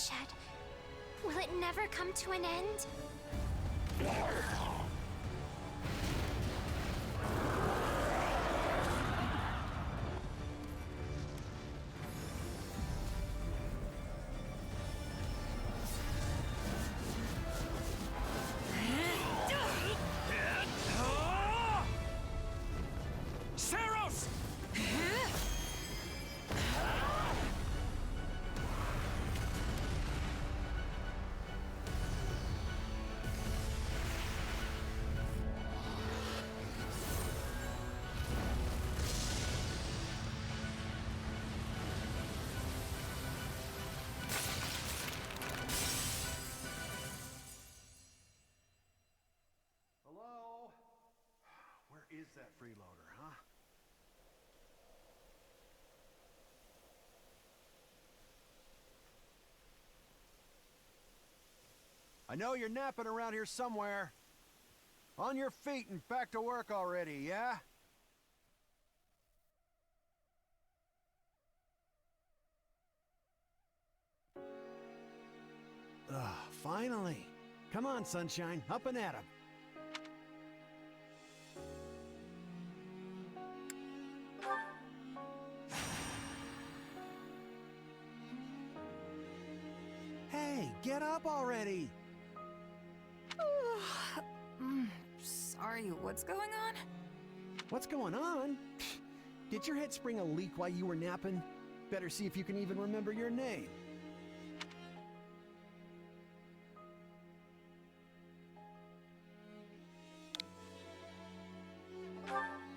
bloodshed. Will it never come to an end? Hello? Where is that freeloader, huh? I know you're napping around here somewhere. On your feet and back to work already, yeah? Finally. Come on, Sunshine, up and at 'em. Hey, get up already! Sorry, what's going on? What's going on? Pfft, did your head spring a leak while you were napping? Better see if you can even remember your name.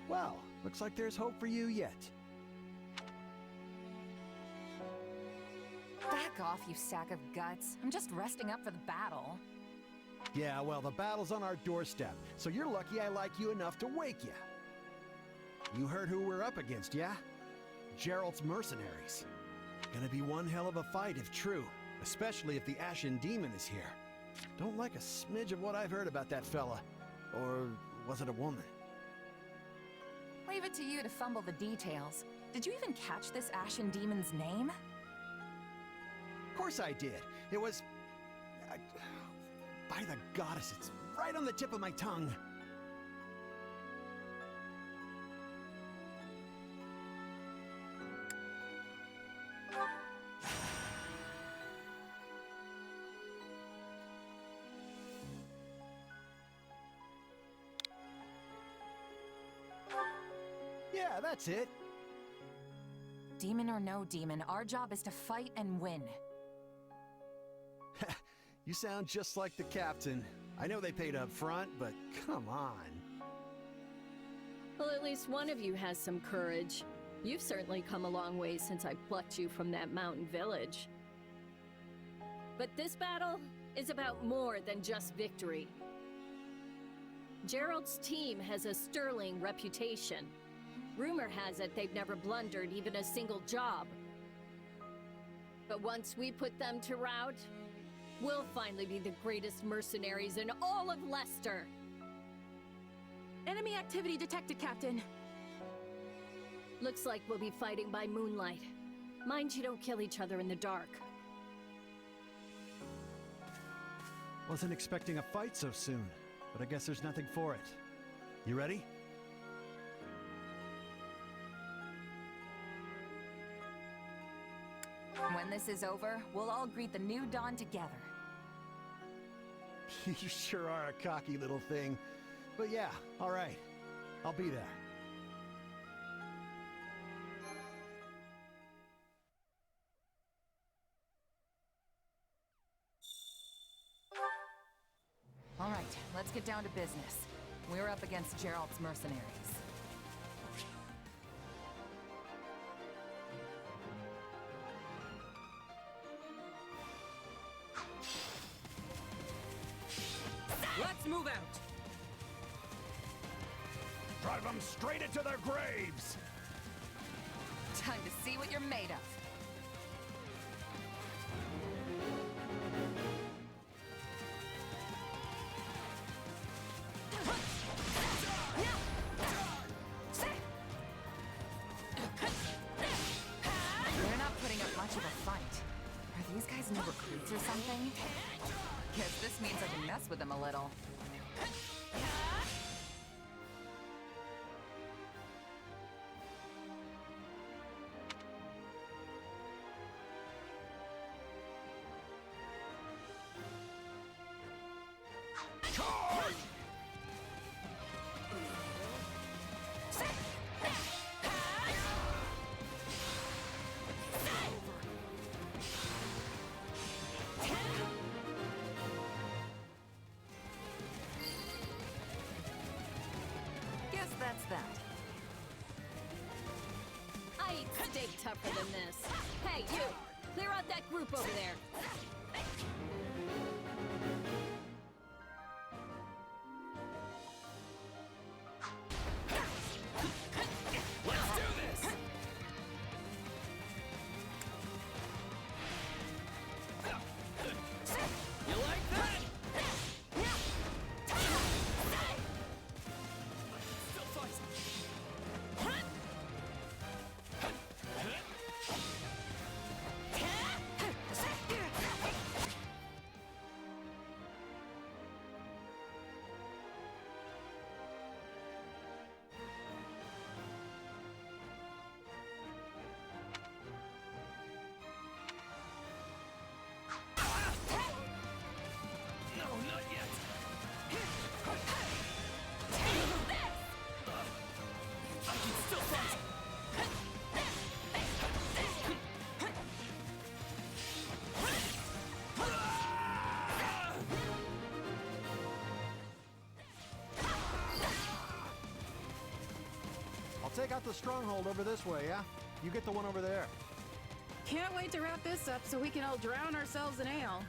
Well, looks like there's hope for you yet. Back off, you sack of guts. I'm just resting up for the battle. Yeah, well, the battle's on our doorstep, so you're lucky I like you enough to wake you. You heard who we're up against, yeah? Gerald's mercenaries. Gonna be one hell of a fight if true, especially if the Ashen Demon is here. Don't like a smidge of what I've heard about that fella. Or was it a woman? Leave it to you to fumble the details. Did you even catch this Ashen Demon's name? Of course I did. It was... by the goddess, it's right on the tip of my tongue. Yeah, that's it. Demon or no demon, our job is to fight and win. You sound just like the captain. I know they paid up front, but come on. Well, at least one of you has some courage. You've certainly come a long way since I plucked you from that mountain village. But this battle is about more than just victory. Gerald's team has a sterling reputation. Rumor has it they've never blundered even a single job. But once we put them to rout, we'll finally be the greatest mercenaries in all of Leicester. Enemy activity detected, Captain. Looks like we'll be fighting by moonlight. Mind you don't kill each other in the dark. Wasn't expecting a fight so soon, but I guess there's nothing for it. You ready? When this is over, we'll all greet the new dawn together. You sure are a cocky little thing. But yeah, all right. I'll be there. All right, let's get down to business. We're up against Gerald's mercenaries. Let's move out! Drive them straight into their graves! Time to see what you're made of. We're not putting up much of a fight. Are these guys new recruits or something? Guess this means I can mess with them a little. Guess that's that. I eat steak tougher than this. Hey, you! Clear out that group over there! Let's do this! You like that? Still fight. No, not yet. I can still fight. I'll take out the stronghold over this way, yeah? You get the one over there. Can't wait to wrap this up so we can all drown ourselves in ale.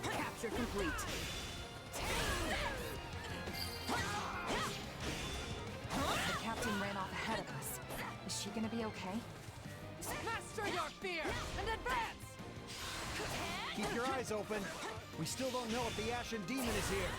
Capture complete. The captain ran off ahead of us. Is she gonna be okay? Master your fear and advance! Keep your eyes open. We still don't know if the Ashen Demon is here.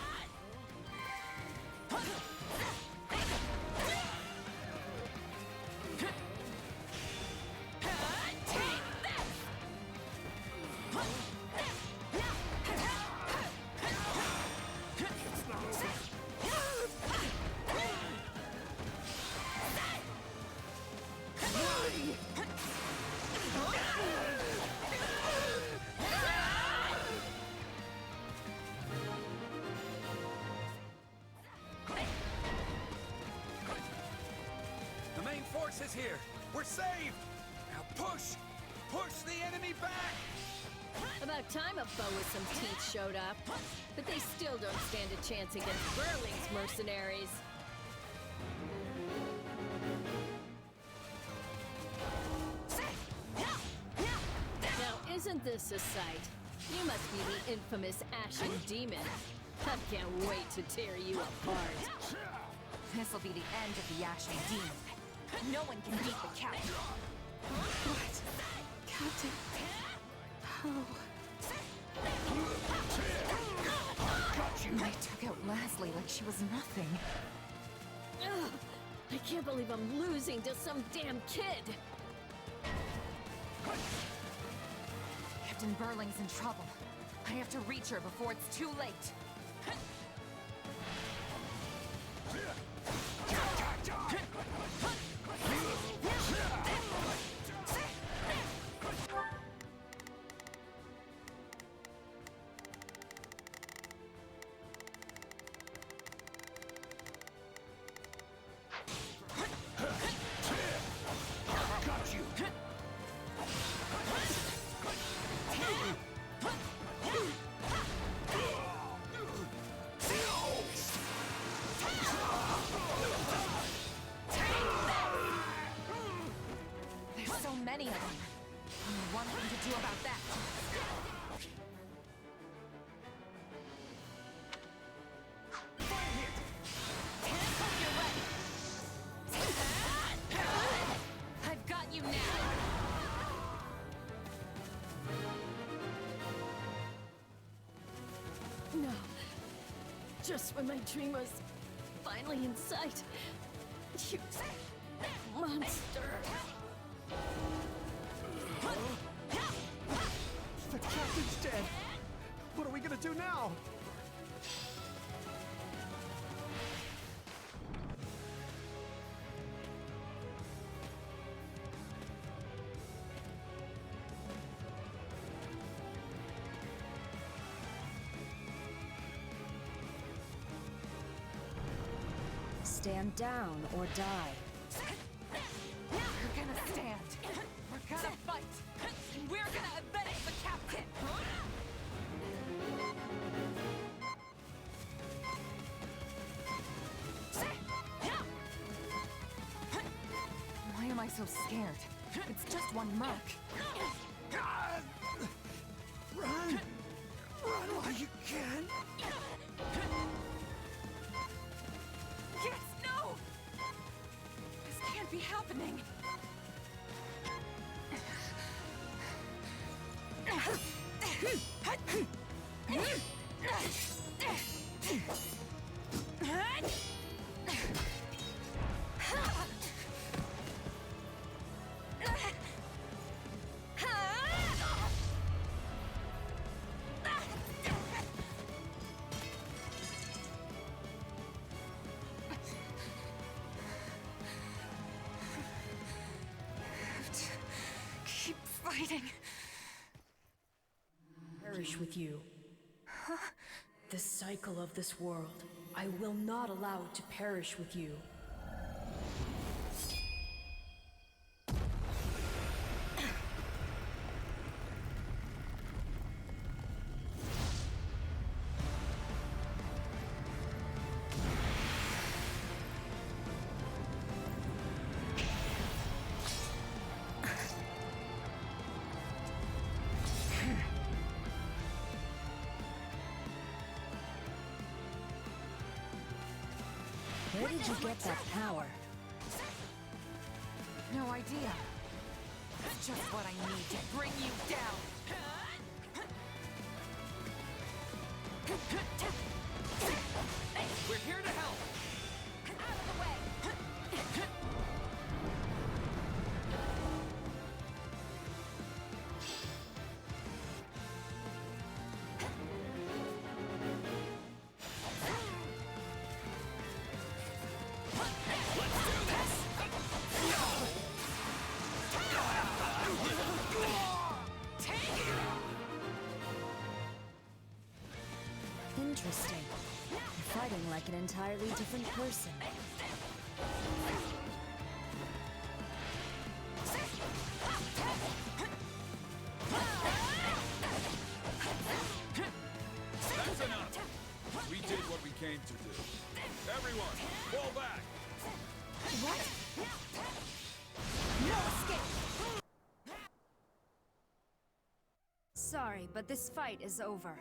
The main force is here. We're saved. Now push. Push the enemy back. About time a foe with some teeth showed up. But they still don't stand a chance against Burling's mercenaries. Now, isn't this a sight? You must be the infamous Ashen Demon. I can't wait to tear you apart. This'll be the end of the Ashen Demon. No one can beat the captain. What? Captain? Oh. They took out Leslie like she was nothing. Ugh, I can't believe I'm losing to some damn kid. Captain Burling's in trouble. I have to reach her before it's too late. so many of them. Only one thing to do about that. Hands you're ready. I've got you now. No. Just when my dream was finally in sight. You monster. The captain's dead! What are we gonna do now? Stand down or die. We're gonna stand. We're gonna fight. And we're gonna avenge the captain. Why am I so scared? It's just one Mach. Run! Run while you can! Yes, no! This can't be happening. Keep fighting. Perish with you. The cycle of this world. I will not allow it to perish with you. Where did you get that power? No idea. It's just what I need to bring you down. We're here to help. Out of the way. Interesting. You're fighting like an entirely different person. That's enough. We did what we came to do. Everyone, fall back. What? No escape! Sorry, but this fight is over.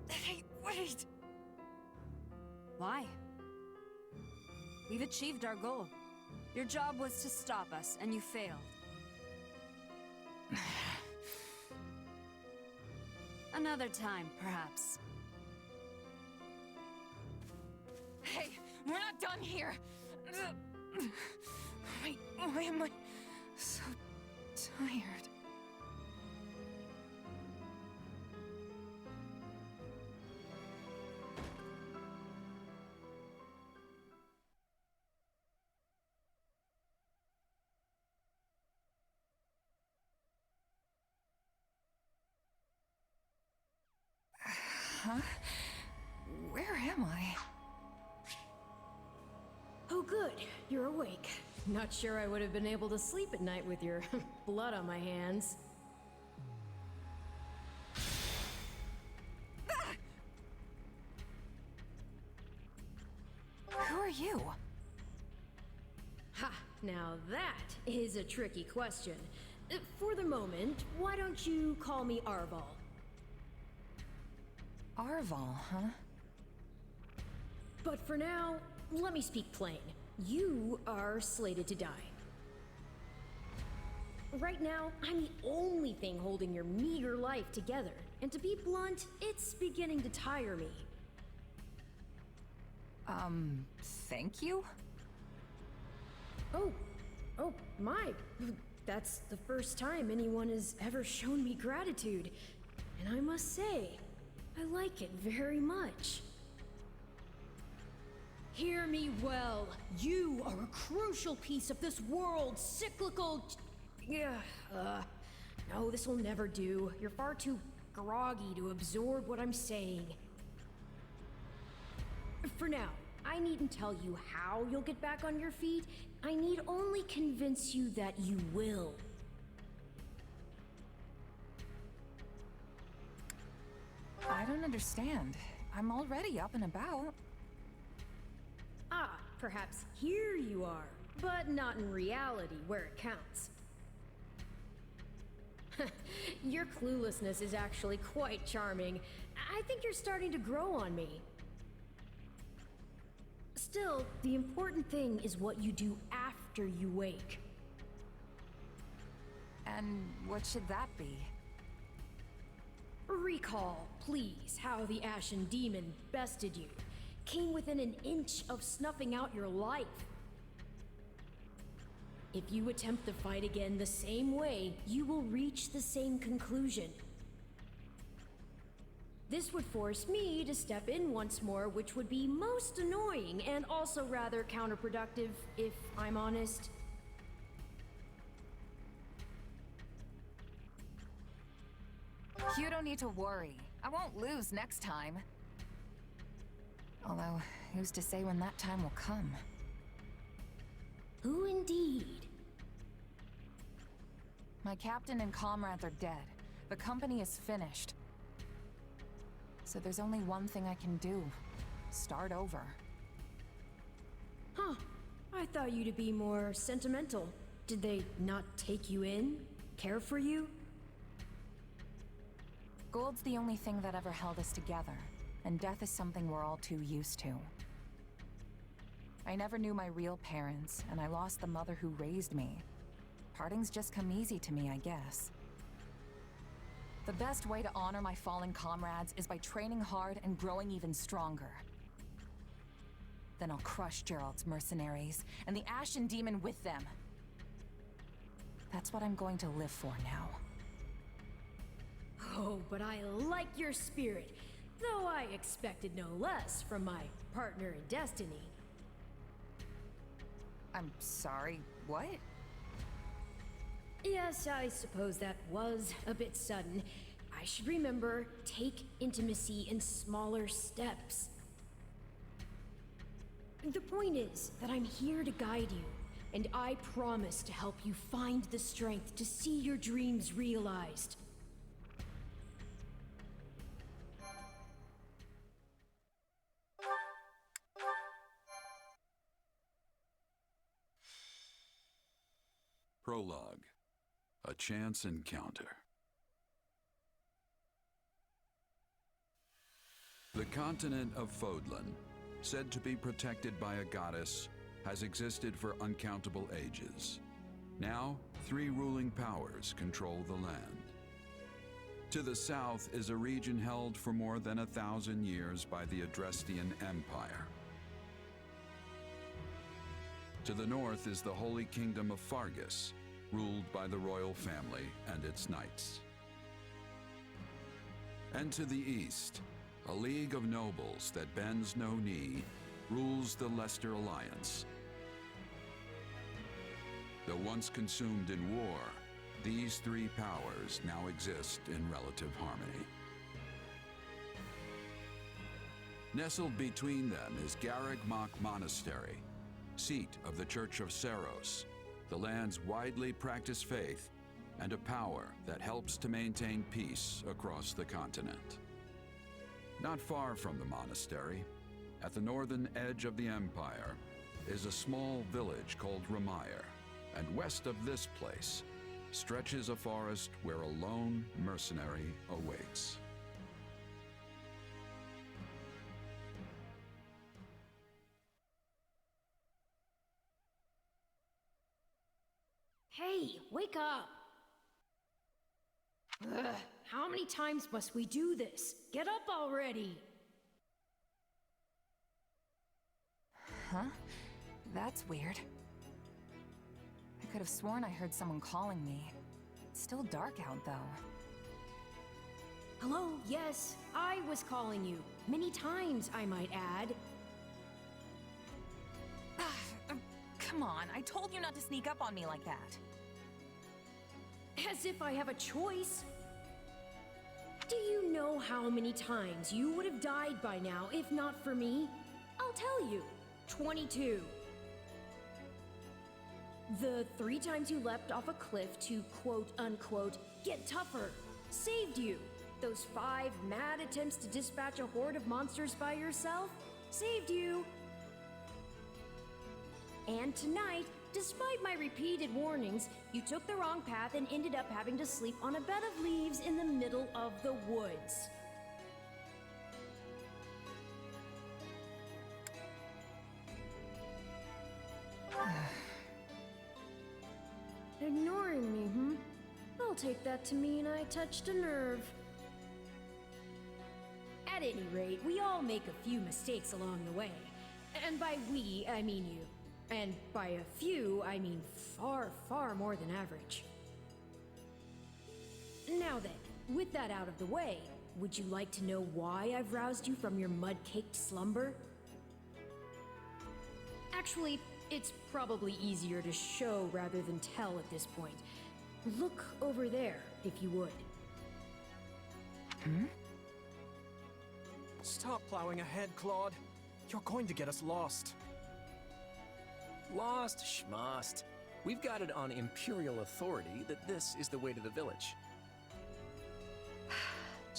Hey, wait! Why? We've achieved our goal. Your job was to stop us, and you failed. Another time, perhaps. Hey, we're not done here! Wait, why am I so tired? Huh? Where am I? Oh good, you're awake. Not sure I would have been able to sleep at night with your blood on my hands. Who are you? Ha! Now that is a tricky question. For the moment, why don't you call me Arval? Arval, huh? But for now, let me speak plain. You are slated to die. Right now, I'm the only thing holding your meager life together. And to be blunt, it's beginning to tire me. Thank you? Oh, my. That's the first time anyone has ever shown me gratitude. And I must say, I like it very much. Hear me well. You are a crucial piece of this world's cyclical... No, this will never do. You're far too groggy to absorb what I'm saying. For now, I needn't tell you how you'll get back on your feet. I need only convince you that you will. I don't understand. I'm already up and about. Ah, perhaps here you are, but not in reality where it counts. Your cluelessness is actually quite charming. I think you're starting to grow on me. Still, the important thing is what you do after you wake. And what should that be? Recall, please, how the Ashen Demon bested you. Came within an inch of snuffing out your life. If you attempt the fight again the same way, you will reach the same conclusion. This would force me to step in once more, which would be most annoying and also rather counterproductive, if I'm honest. You don't need to worry. I won't lose next time. Although, who's to say when that time will come? Who indeed? My captain and comrades are dead. The company is finished. So there's only one thing I can do. Start over. Huh. I thought you to be more sentimental. Did they not take you in? Care for you? Gold's the only thing that ever held us together, and death is something we're all too used to. I never knew my real parents, and I lost the mother who raised me. Parting's just come easy to me, I guess. The best way to honor my fallen comrades is by training hard and growing even stronger. Then I'll crush Gerald's mercenaries, and the Ashen Demon with them. That's what I'm going to live for now. Oh, but I like your spirit, though I expected no less from my partner in destiny. I'm sorry, what? Yes, I suppose that was a bit sudden. I should remember, take intimacy in smaller steps. The point is that I'm here to guide you, and I promise to help you find the strength to see your dreams realized. Prologue. A chance encounter. The continent of Fodlan, said to be protected by a goddess, has existed for uncountable ages. Now, 3 ruling powers control the land. To the south is a region held for more than 1,000 years by the Adrestian Empire. To the north is the Holy Kingdom of Fargus, ruled by the royal family and its knights. And to the east, a league of nobles that bends no knee rules the Leicester Alliance. Though once consumed in war, these 3 powers now exist in relative harmony. Nestled between them is Garreg Mach Monastery, seat of the Church of Seros, the land's widely practiced faith, and a power that helps to maintain peace across the continent. Not far from the monastery, at the northern edge of the empire, is a small village called Ramire, and west of this place stretches a forest where a lone mercenary awaits. Hey, wake up! Ugh, how many times must we do this? Get up already! Huh? That's weird. I could have sworn I heard someone calling me. It's still dark out, though. Hello, yes, I was calling you. Many times, I might add. Come on, I told you not to sneak up on me like that. As if I have a choice. Do you know how many times you would have died by now if not for me? I'll tell you. 22. The 3 times you leapt off a cliff to quote-unquote get tougher saved you. Those 5 mad attempts to dispatch a horde of monsters by yourself saved you. And tonight, despite my repeated warnings, you took the wrong path and ended up having to sleep on a bed of leaves in the middle of the woods. Ignoring me, hmm? I'll take that to mean I touched a nerve. At any rate, we all make a few mistakes along the way. And by we, I mean you. And by a few, I mean far, far more than average. Now then, with that out of the way, would you like to know why I've roused you from your mud-caked slumber? Actually, it's probably easier to show rather than tell at this point. Look over there, if you would. Hmm? Stop plowing ahead, Claude. You're going to get us lost. Lost schmost. We've got it on Imperial authority that this is the way to the village.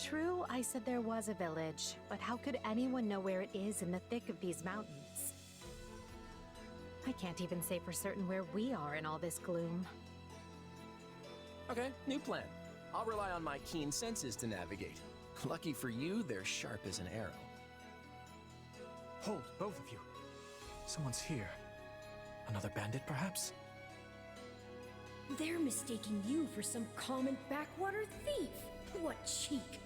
True, I said there was a village, but how could anyone know where it is in the thick of these mountains? I can't even say for certain where we are in all this gloom. Okay, new plan. I'll rely on my keen senses to navigate. Lucky for you, they're sharp as an arrow. Hold, both of you. Someone's here. Another bandit, perhaps? They're mistaking you for some common backwater thief. What cheek.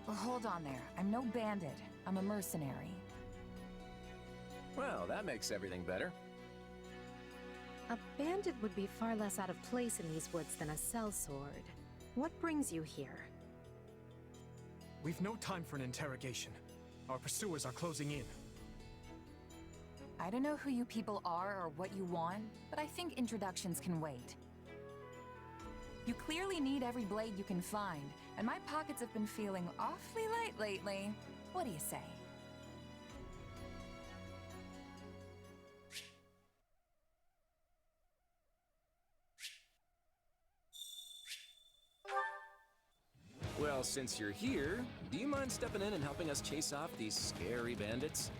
Well, hold on there. I'm no bandit. I'm a mercenary. Well, that makes everything better. A bandit would be far less out of place in these woods than a sellsword. What brings you here? We've no time for an interrogation. Our pursuers are closing in. I don't know who you people are or what you want, but I think introductions can wait. You clearly need every blade you can find, and my pockets have been feeling awfully light lately. What do you say? Well, since you're here, do you mind stepping in and helping us chase off these scary bandits?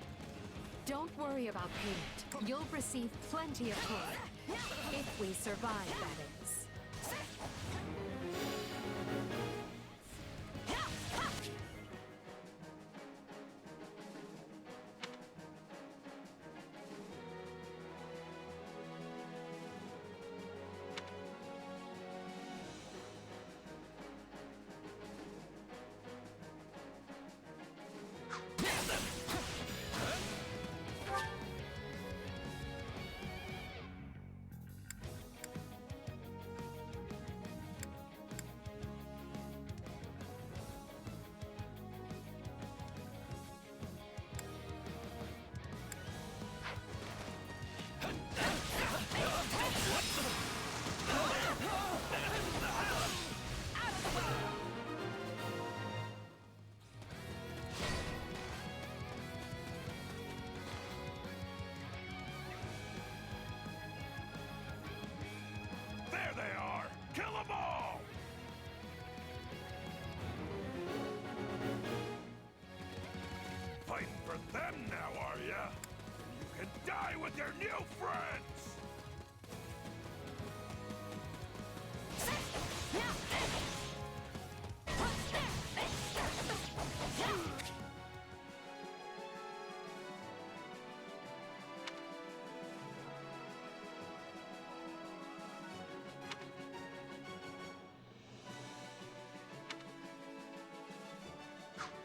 Don't worry about payment. You'll receive plenty of coin. If we survive, that is. new friends!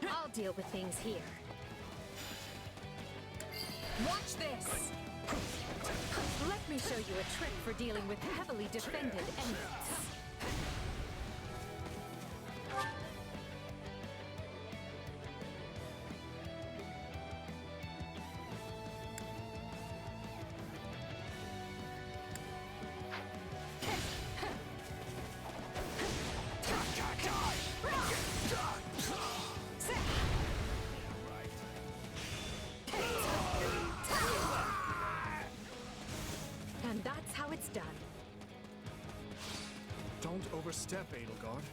I'll deal with things here. Watch this! Let me show you a trick for dealing with heavily defended enemies. And that's how it's done. Don't overstep, Edelgard.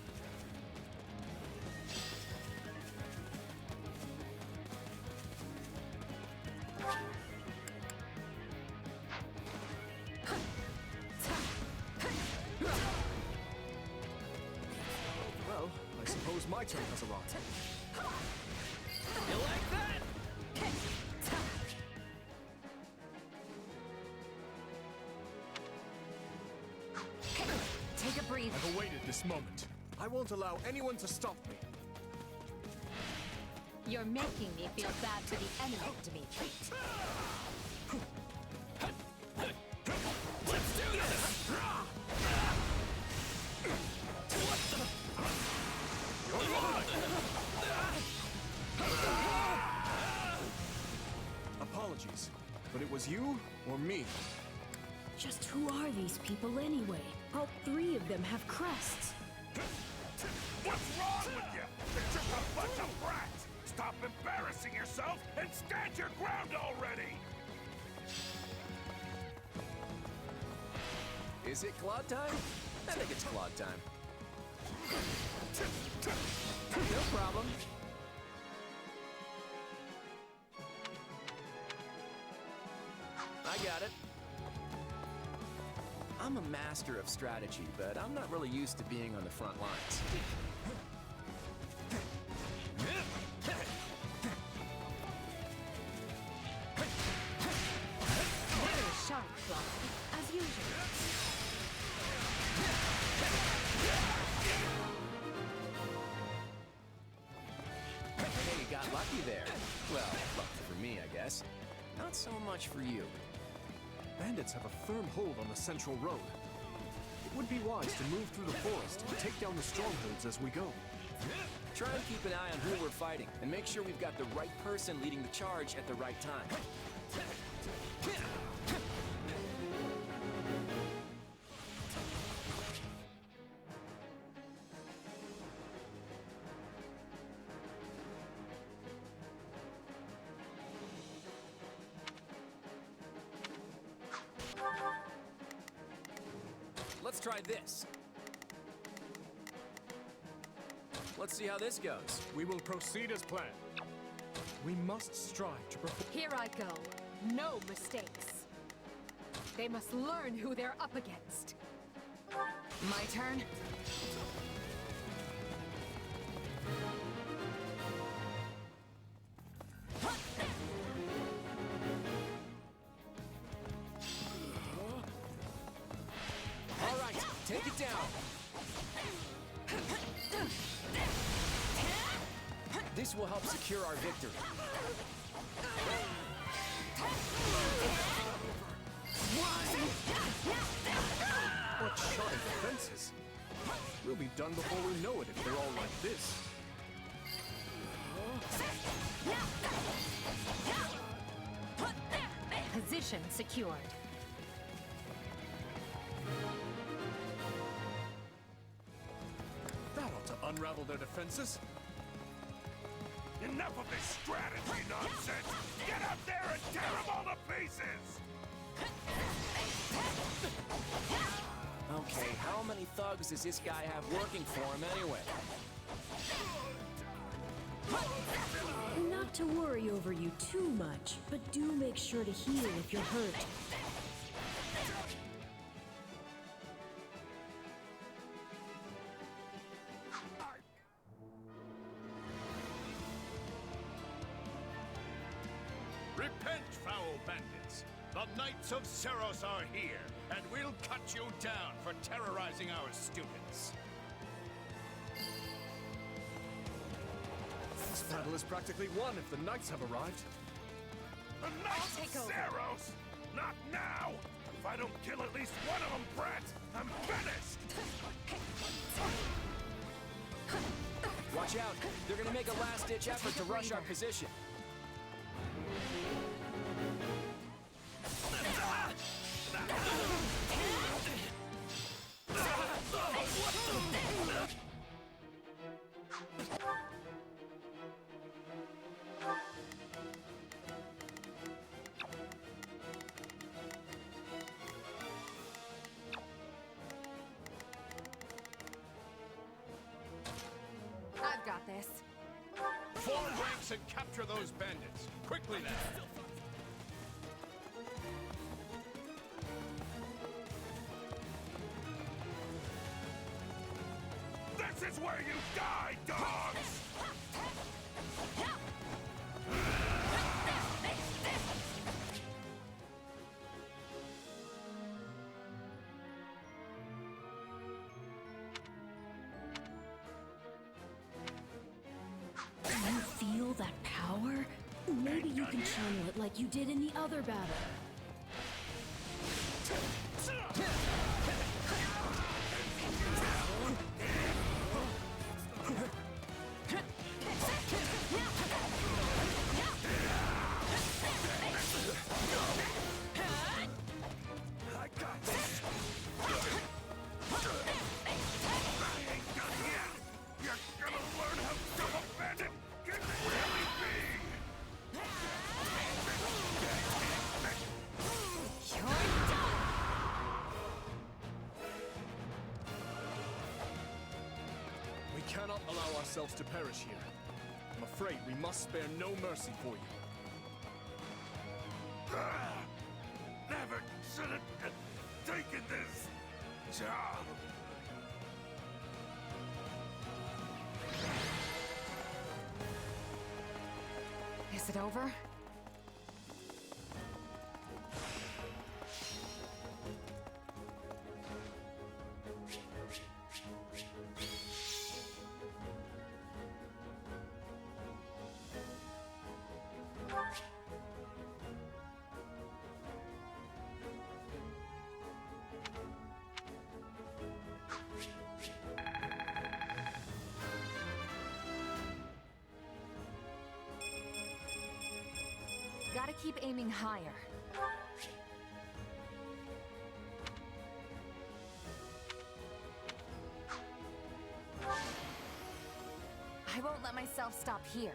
Well, I suppose my turn has arrived. You like that? Take a breather. I've awaited this moment. I won't allow anyone to stop me. You're making me feel bad for the enemy, Dimitri. Let's do this! Apologies, but it was you or me. Just who are these people anyway? All three of them have crests. What's wrong with you? They're just a bunch of brats! Stop embarrassing yourself and stand your ground already! Is it Claude time? I think it's Claude time. No problem. I got it. I'm a master of strategy, but I'm not really used to being on the front lines. Very sharp, Claude, as usual. Hey, you got lucky there. Well, lucky for me, I guess. Not so much for you. Bandits have a firm hold on the central road. It would be wise to move through the forest and take down the strongholds as we go. Try and keep an eye on who we're fighting, and make sure we've got the right person leading the charge at the right time. Let's try this. Let's see how this goes. We will proceed as planned. We must strive to perform. Here I go. No mistakes. They must learn who they're up against. My turn. All right, take it down. This will help secure our victory. What sharp defenses! We'll be done before we know it if they're all like this. Position secured. That ought to unravel their defenses. Enough of this strategy nonsense! Get out there and tear them all to pieces! Okay, how many thugs does this guy have working for him anyway? Not to worry over you too much, but do make sure to heal if you're hurt. Repent, foul bandits! The Knights of Seros are here, and we'll cut you down for terrorizing our students. This battle is practically won if the knights have arrived. The Knights of Seros! Not now! If I don't kill at least one of them, Brat, I'm finished! Watch out! They're gonna make a last-ditch effort to rush our position. I've got this. Form ranks and capture those bandits. Quickly then! This is where you die, dogs! Do you feel that power? Maybe you can channel it like you did in the other battle. I got this! I ain't done yet! You're gonna learn how tough a bandit can really be! We cannot allow ourselves to perish here. I'm afraid we must spare no mercy for you. Never should have taken this job! Is it over? Gotta keep aiming higher. I won't let myself stop here.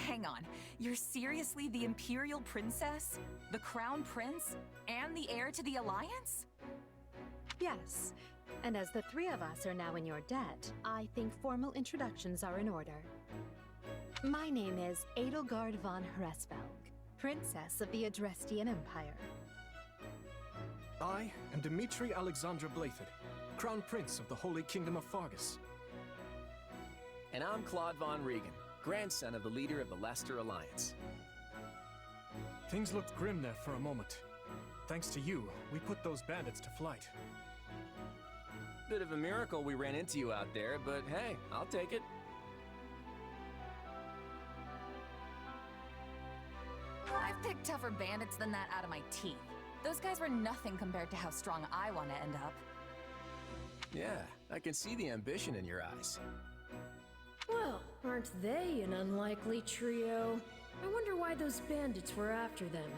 Hang on, you're seriously the Imperial Princess? The Crown Prince? And the heir to the Alliance? Yes. And as the three of us are now in your debt, I think formal introductions are in order. My name is Edelgard von Hresvelg, Princess of the Adrestian Empire. I am Dmitri Alexandra Blathid, Crown Prince of the Holy Kingdom of Fargus. And I'm Claude von Regan, grandson of the leader of the Leicester Alliance. Things looked grim there for a moment. Thanks to you, we put those bandits to flight. Bit of a miracle we ran into you out there, but hey, I'll take it. I've picked tougher bandits than that out of my teeth. Those guys were nothing compared to how strong I want to end up. Yeah, I can see the ambition in your eyes. Well, aren't they an unlikely trio? I wonder why those bandits were after them.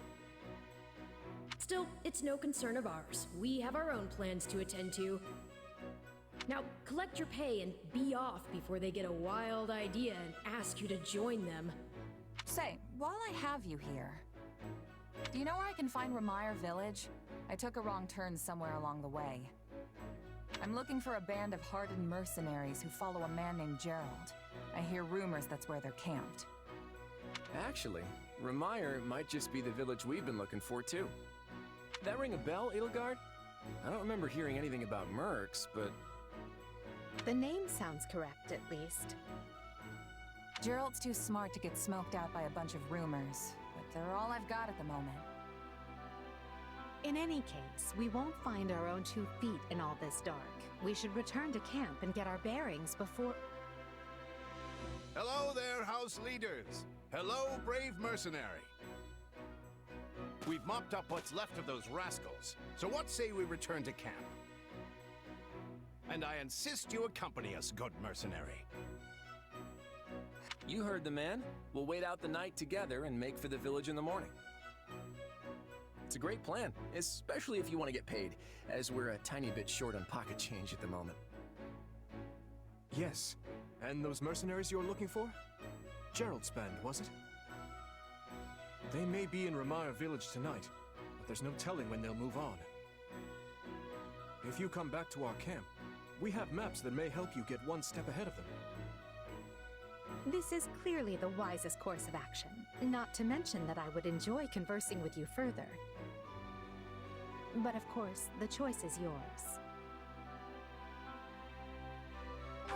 Still, it's no concern of ours. We have our own plans to attend to. Now, collect your pay and be off before they get a wild idea and ask you to join them. Say, while I have you here, do you know where I can find Ramire Village? I took a wrong turn somewhere along the way. I'm looking for a band of hardened mercenaries who follow a man named Gerald. I hear rumors that's where they're camped. Actually, Ramire might just be the village we've been looking for, too. That ring a bell, Edelgard? I don't remember hearing anything about mercs, but... The name sounds correct, at least. Gerald's too smart to get smoked out by a bunch of rumors, but they're all I've got at the moment. In any case, we won't find our own 2 feet in all this dark. We should return to camp and get our bearings before... Hello there, house leaders. Hello, brave mercenary. We've mopped up what's left of those rascals, so what say we return to camp? And I insist you accompany us, good mercenary. You heard the man. We'll wait out the night together and make for the village in the morning. It's a great plan, especially if you want to get paid, as we're a tiny bit short on pocket change at the moment. Yes. And those mercenaries you're looking for? Gerald's band, was it? They may be in Ramire Village tonight, but there's no telling when they'll move on. If you come back to our camp, we have maps that may help you get one step ahead of them. This is clearly the wisest course of action. Not to mention that I would enjoy conversing with you further. But of course, the choice is yours.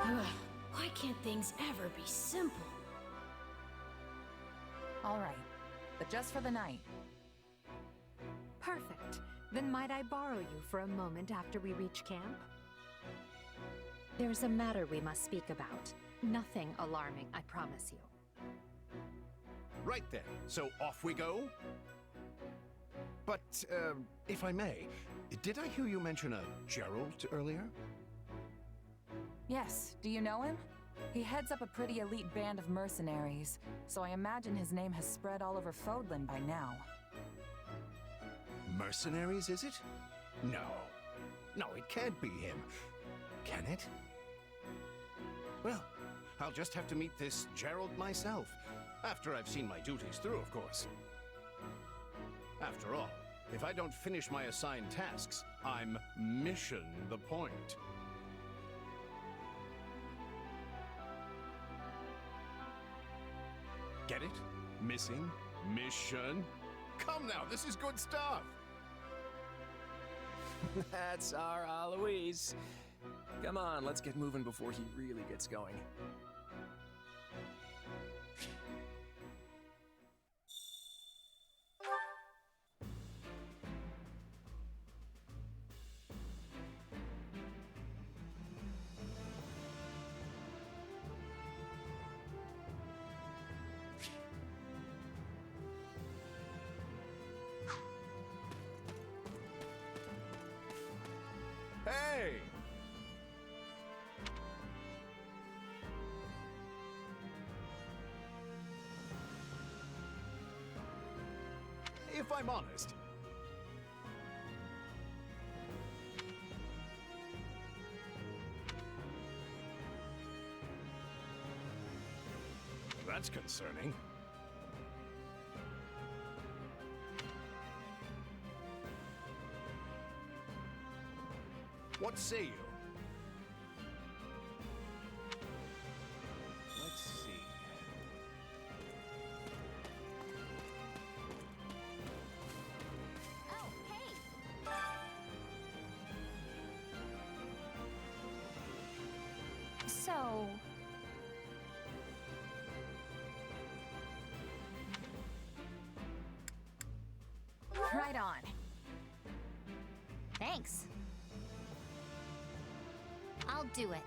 Ugh, why can't things ever be simple? All right, but just for the night. Perfect. Then might I borrow you for a moment after we reach camp? There's a matter we must speak about. Nothing alarming, I promise you. Right then, so off we go? But, if I may, did I hear you mention a Gerald earlier? Yes, do you know him? He heads up a pretty elite band of mercenaries, so I imagine his name has spread all over Fodlan by now. Mercenaries, is it? No. No, it can't be him. Can it? Well, I'll just have to meet this Gerald myself, after I've seen my duties through, of course. After all, if I don't finish my assigned tasks, I'm mission the point. Get it? Missing? Mission? Come now, this is good stuff! That's our Aloise. Come on, let's get moving before he really gets going. Hey! If I'm honest, that's concerning. What say you? Let's see. Oh, hey! So... Right on. Thanks. I'll do it.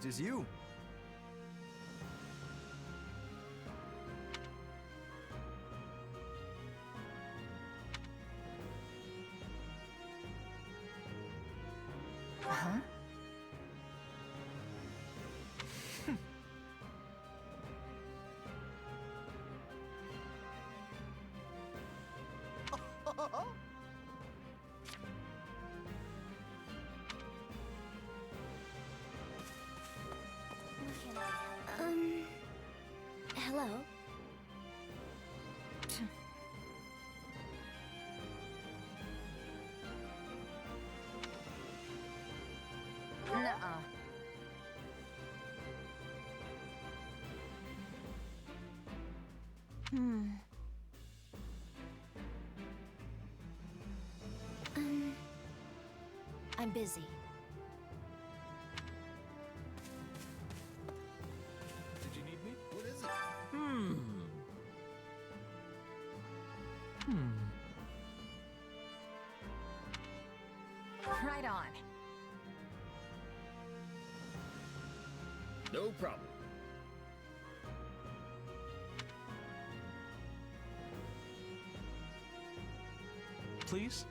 It is you. Huh? Hello? Nuh-uh. I'm busy. Did you need me? What is it? Right on. No problem. Please?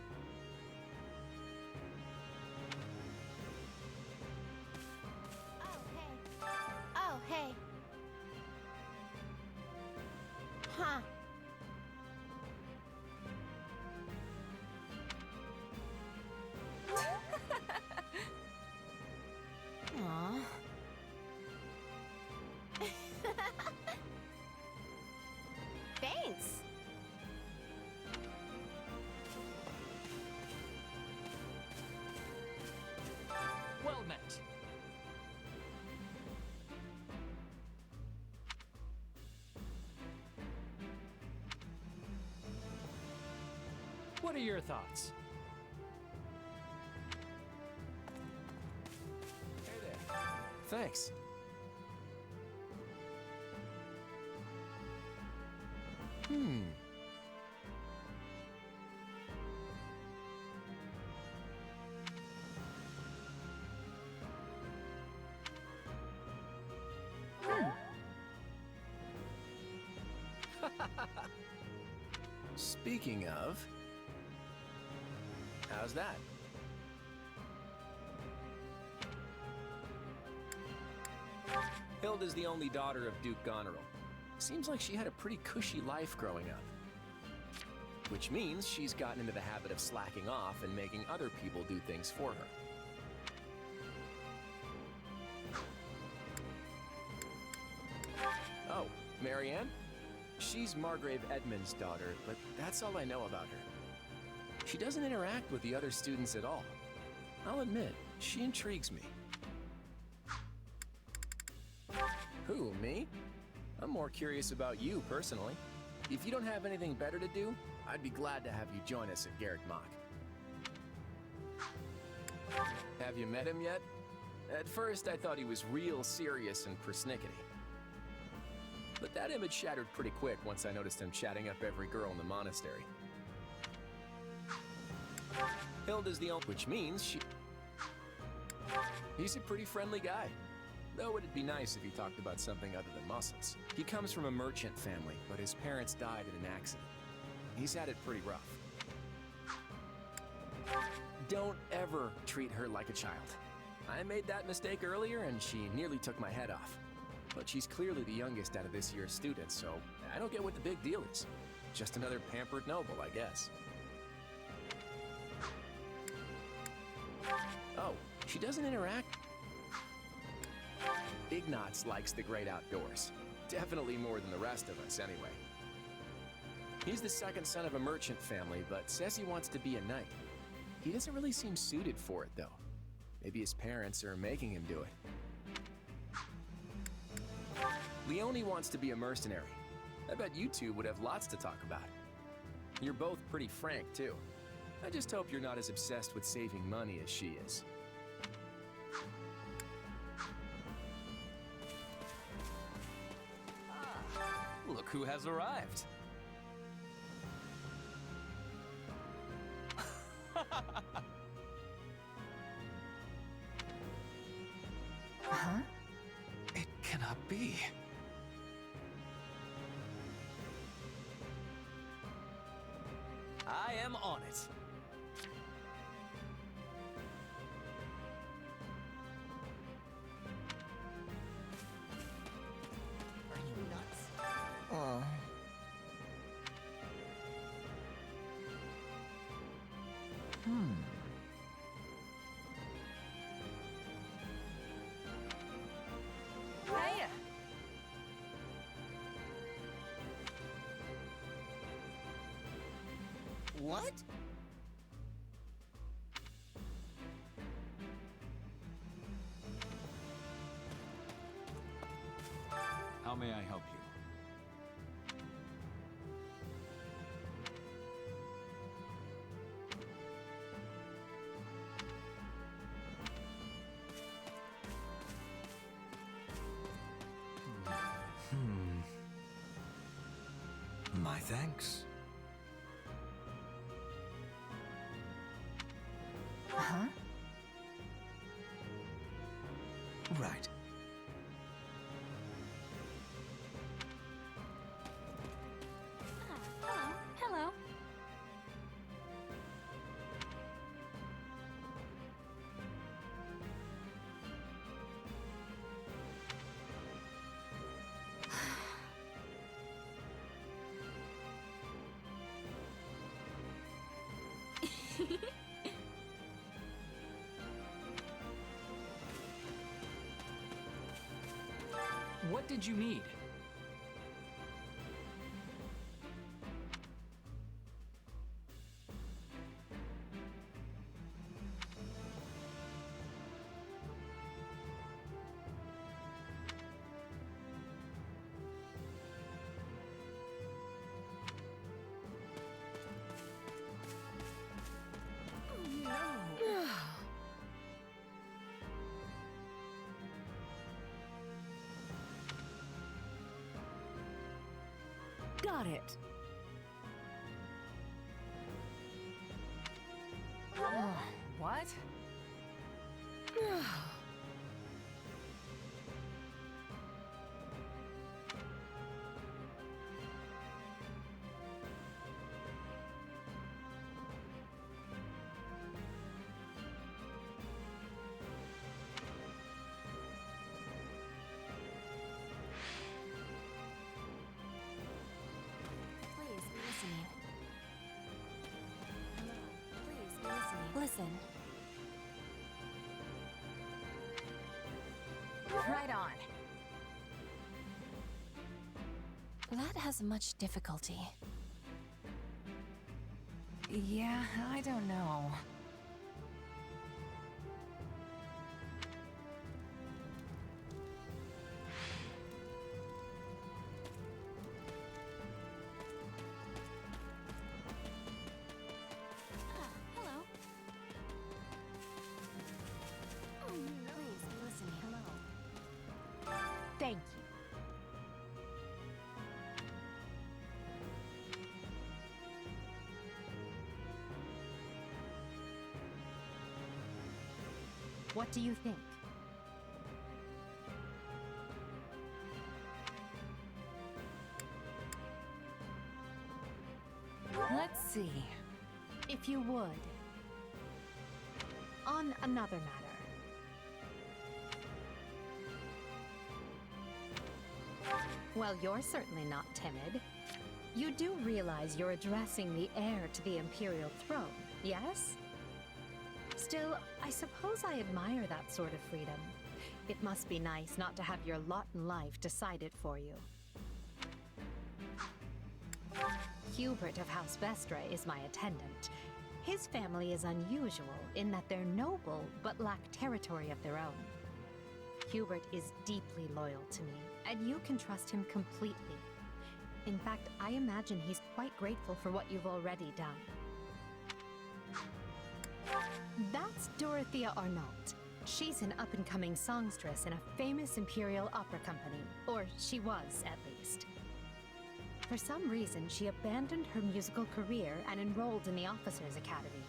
Oh, hey. Huh. Aw. Thanks. Well met. What are your thoughts? Hey there. Thanks. Speaking of, how's that? Hilda's the only daughter of Duke Goneril. Seems like she had a pretty cushy life growing up. Which means she's gotten into the habit of slacking off and making other people do things for her. Oh, Marianne? She's Margrave Edmund's daughter, but that's all I know about her. She doesn't interact with the other students at all. I'll admit, she intrigues me. Who, me? I'm more curious about you, personally. If you don't have anything better to do, I'd be glad to have you join us at Garreg Mach. Have you met him yet? At first, I thought he was real serious and persnickety. But that image shattered pretty quick once I noticed him chatting up every girl in the monastery. Hilda's the only, which means he's a pretty friendly guy. Though it'd be nice if he talked about something other than muscles. He comes from a merchant family, but his parents died in an accident. He's had it pretty rough. Don't ever treat her like a child. I made that mistake earlier and she nearly took my head off. But she's clearly the youngest out of this year's students, so I don't get what the big deal is. Just another pampered noble, I guess. Oh, she doesn't interact. Ignatz likes the great outdoors. Definitely more than the rest of us, anyway. He's the second son of a merchant family, but says he wants to be a knight. He doesn't really seem suited for it, though. Maybe his parents are making him do it. Leone wants to be a mercenary. I bet you two would have lots to talk about. You're both pretty frank, too. I just hope you're not as obsessed with saving money as she is. Look who has arrived. Huh? that be? I am on it. Are you nuts? Hey! What? How may I help you? My thanks. Huh? Right. Hello. What did you need? Got it. What? Please be listening. Please be listening. Listen. Right on. That has much difficulty. Yeah, I don't know. Hello. Please be listening. Hello. Thank you. What do you think? Let's see. If you would. On another matter. Well, you're certainly not timid. You do realize you're addressing the heir to the Imperial throne, yes? Still, I suppose I admire that sort of freedom. It must be nice not to have your lot in life decided for you. Hubert of House Vestra is my attendant. His family is unusual in that they're noble but lack territory of their own. Hubert is deeply loyal to me, and you can trust him completely. In fact, I imagine he's quite grateful for what you've already done. That's Dorothea Arnault. She's an up-and-coming songstress in a famous Imperial opera company, or she was, at least. For some reason, she abandoned her musical career and enrolled in the Officers' Academy.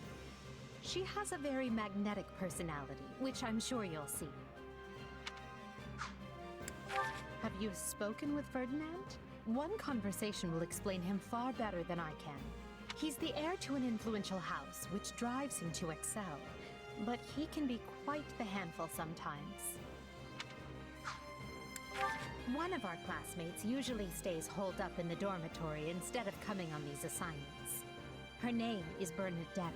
She has a very magnetic personality, which I'm sure you'll see. Have you spoken with Ferdinand? One conversation will explain him far better than I can. He's the heir to an influential house, which drives him to excel. But he can be quite the handful sometimes. One of our classmates usually stays holed up in the dormitory instead of coming on these assignments. Her name is Bernadetta.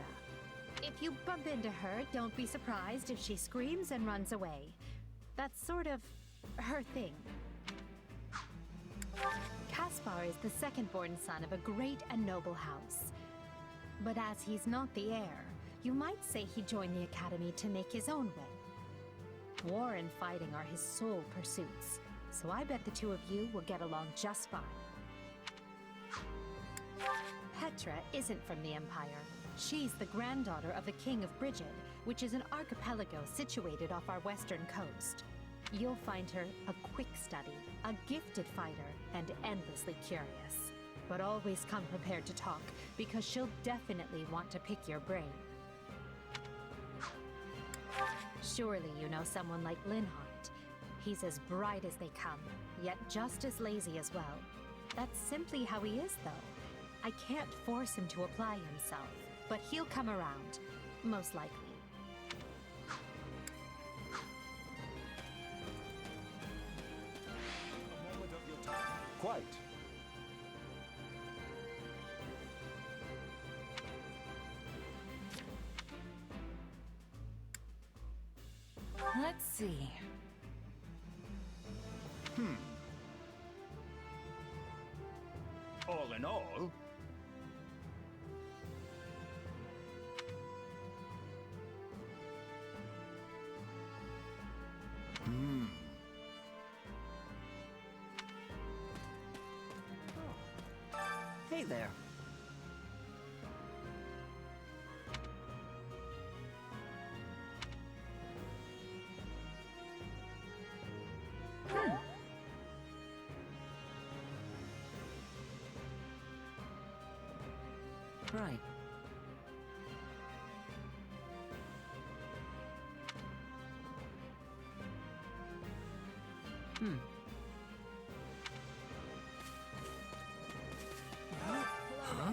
If you bump into her, don't be surprised if she screams and runs away. That's sort of her thing. Caspar is the second-born son of a great and noble house. But as he's not the heir, you might say he joined the academy to make his own way. War and fighting are his sole pursuits, so I bet the two of you will get along just fine. Petra isn't from the Empire. She's the granddaughter of the King of Brigid, which is an archipelago situated off our western coast. You'll find her a quick study, a gifted fighter, and endlessly curious. But always come prepared to talk, because she'll definitely want to pick your brain. Surely you know someone like Linhardt. He's as bright as they come, yet just as lazy as well. That's simply how he is, though. I can't force him to apply himself, but he'll come around, most likely. Quite. Let's see. All in all, Hey there. Right. Huh?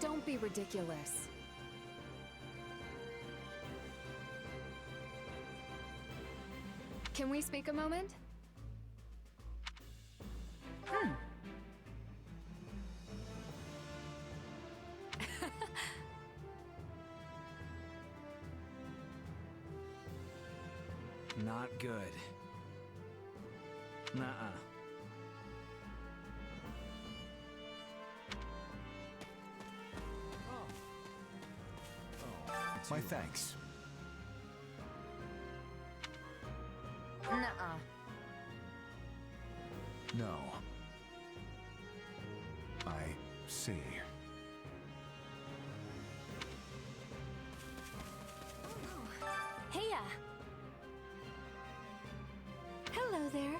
Don't be ridiculous. Can we speak a moment? Not good. Nuh-uh. My thanks. Nuh-uh. No. I see. Heya! Hello there.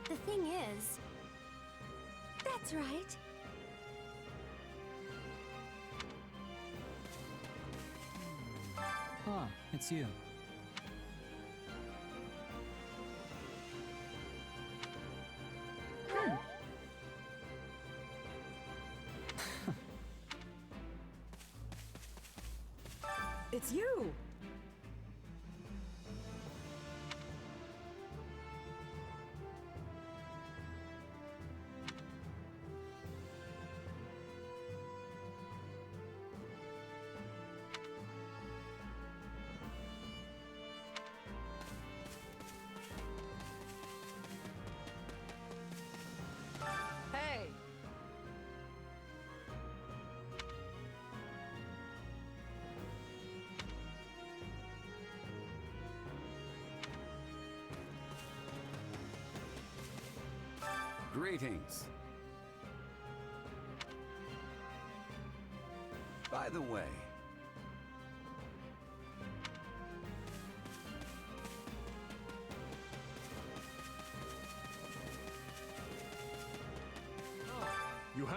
The thing is... That's right. Ah, it's you. It's you! Hey! Greetings. By the way,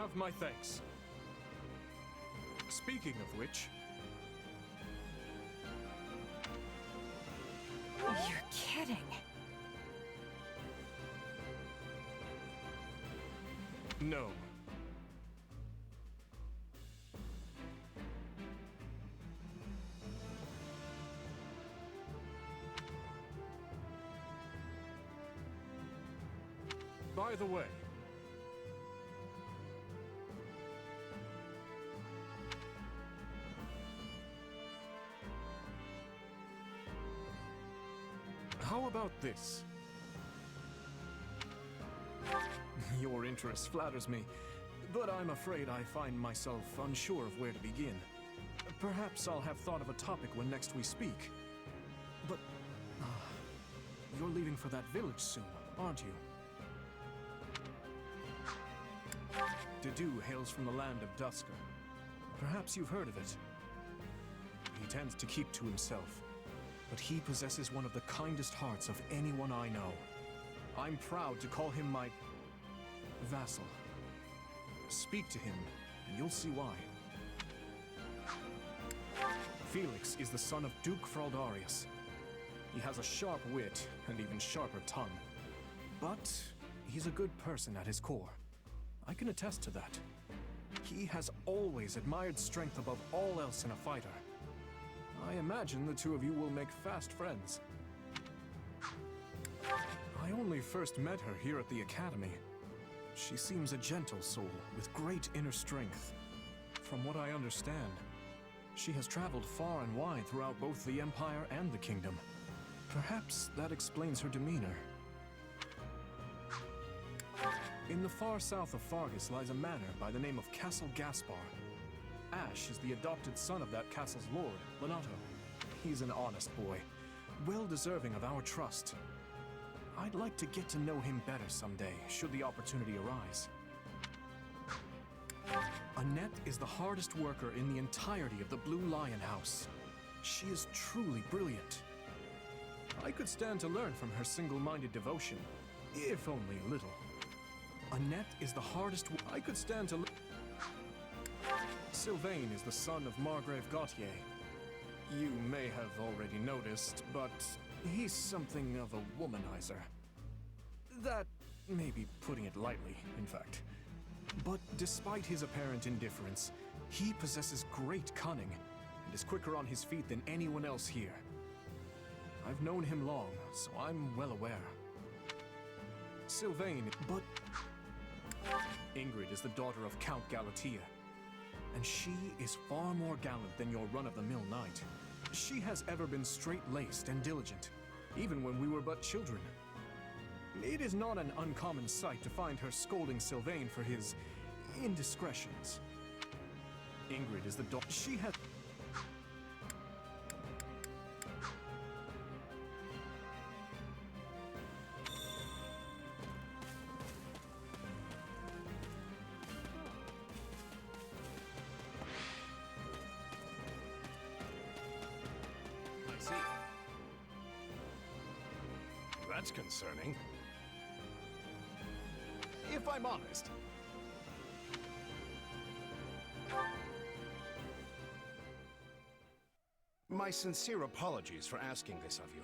have my thanks. Speaking of which... You're kidding. No. By the way, how about this? Your interest flatters me, but I'm afraid I find myself unsure of where to begin. Perhaps I'll have thought of a topic when next we speak. But you're leaving for that village soon, aren't you? Dedu hails from the land of Dusker. Perhaps you've heard of it. He tends to keep to himself, but he possesses one of the kindest hearts of anyone I know. I'm proud to call him my vassal. Speak to him, and you'll see why. Felix is the son of Duke Fraldarius. He has a sharp wit and even sharper tongue. But he's a good person at his core. I can attest to that. He has always admired strength above all else in a fighter. I imagine the two of you will make fast friends. I only first met her here at the academy. She seems a gentle soul with great inner strength. From what I understand, she has traveled far and wide throughout both the Empire and the Kingdom. Perhaps that explains her demeanor. In the far south of Fargus lies a manor by the name of Castle Gaspar. Ash is the adopted son of that castle's lord, Lenato. He's an honest boy, well deserving of our trust. I'd like to get to know him better someday, should the opportunity arise. Annette is the hardest worker in the entirety of the Blue Lion House. She is truly brilliant. I could stand to learn from her single-minded devotion, if only a little. Annette is the hardest I could stand to Sylvain is the son of Margrave Gautier. You may have already noticed, but he's something of a womanizer. That may be putting it lightly, in fact. But despite his apparent indifference, he possesses great cunning and is quicker on his feet than anyone else here. I've known him long, so I'm well aware. Sylvain, but Ingrid is the daughter of Count Galatea, and she is far more gallant than your run-of-the-mill knight. She has ever been straight-laced and diligent, even when we were but children. It is not an uncommon sight to find her scolding Sylvain for his indiscretions. Ingrid is the daughter. She has... That's concerning. If I'm honest. My sincere apologies for asking this of you.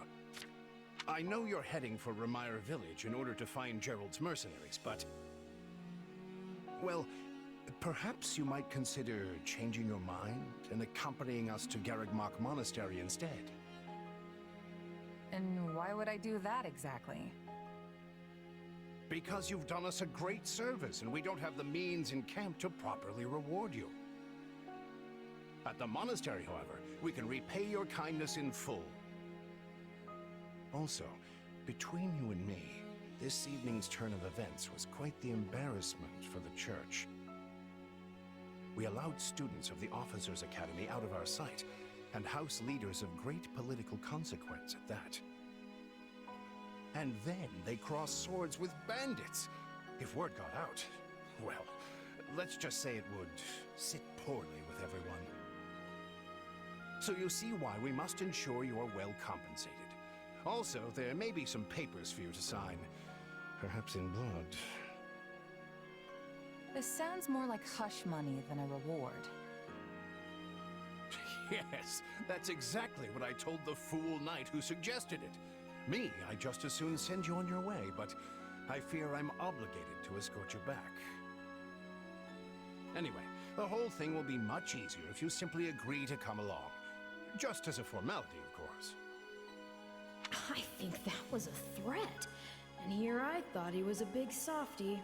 I know you're heading for Remire Village in order to find Gerald's mercenaries, but... well, perhaps you might consider changing your mind and accompanying us to Garreg Mach Monastery instead. And why would I do that exactly? Because you've done us a great service, and we don't have the means in camp to properly reward you. At the monastery, however, we can repay your kindness in full. Also, between you and me, this evening's turn of events was quite the embarrassment for the church. We allowed students of the Officers' Academy out of our sight, and house leaders of great political consequence at that. And then they crossed swords with bandits. If word got out, well, let's just say it would sit poorly with everyone. So you see why we must ensure you are well compensated. Also, there may be some papers for you to sign, perhaps in blood. This sounds more like hush money than a reward. Yes, that's exactly what I told the fool knight who suggested it. Me, I'd just as soon send you on your way, but I fear I'm obligated to escort you back. Anyway, the whole thing will be much easier if you simply agree to come along. Just as a formality, of course. I think that was a threat. And here I thought he was a big softy.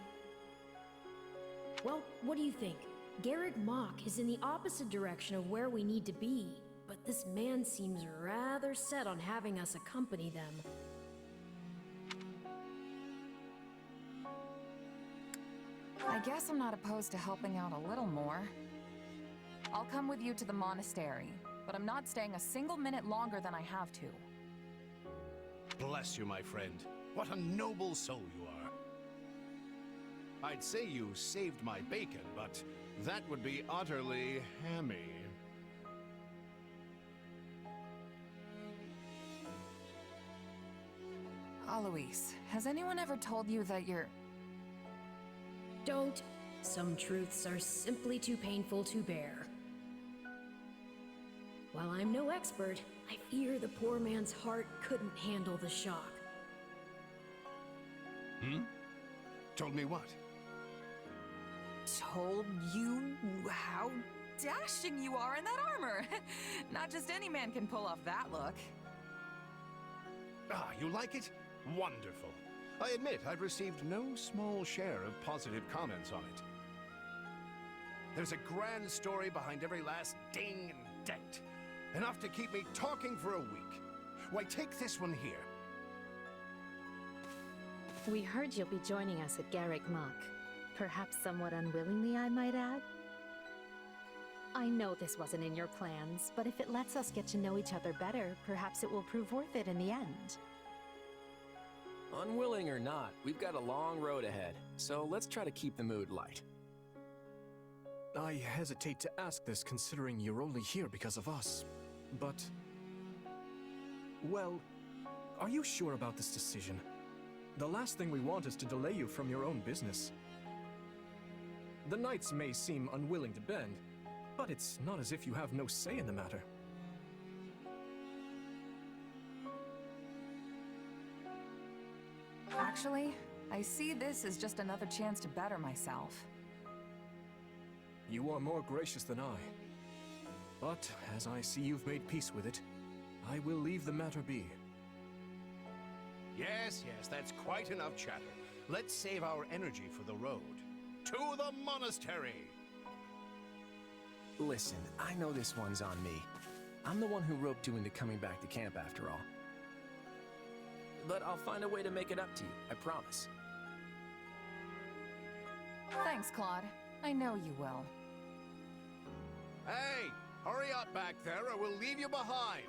Well, what do you think? Garreg Mach is in the opposite direction of where we need to be, but this man seems rather set on having us accompany them. I guess I'm not opposed to helping out a little more. I'll come with you to the monastery, but I'm not staying a single minute longer than I have to. Bless you, my friend. What a noble soul you are. I'd say you saved my bacon, but that would be utterly hammy. Alois, has anyone ever told you that you're... Don't. Some truths are simply too painful to bear. While I'm no expert, I fear the poor man's heart couldn't handle the shock. Told me what? Told you how dashing you are in that armor. Not just any man can pull off that look. Ah, you like it? Wonderful. I admit I've received no small share of positive comments on it. There's a grand story behind every last ding and dent. Enough to keep me talking for a week. Why, take this one here. We heard you'll be joining us at Garreg Mach. Perhaps somewhat unwillingly, I might add. I know this wasn't in your plans, but if it lets us get to know each other better, perhaps it will prove worth it in the end. Unwilling or not, we've got a long road ahead, so let's try to keep the mood light. I hesitate to ask this considering you're only here because of us, but... Well, are you sure about this decision? The last thing we want is to delay you from your own business. The knights may seem unwilling to bend, but it's not as if you have no say in the matter. Actually, I see this as just another chance to better myself. You are more gracious than I. But, as I see you've made peace with it, I will leave the matter be. Yes, that's quite enough chatter. Let's save our energy for the road. To the monastery! Listen, I know this one's on me. I'm the one who roped you into coming back to camp after all. But I'll find a way to make it up to you, I promise. Thanks, Claude. I know you will. Hey! Hurry up back there or we'll leave you behind!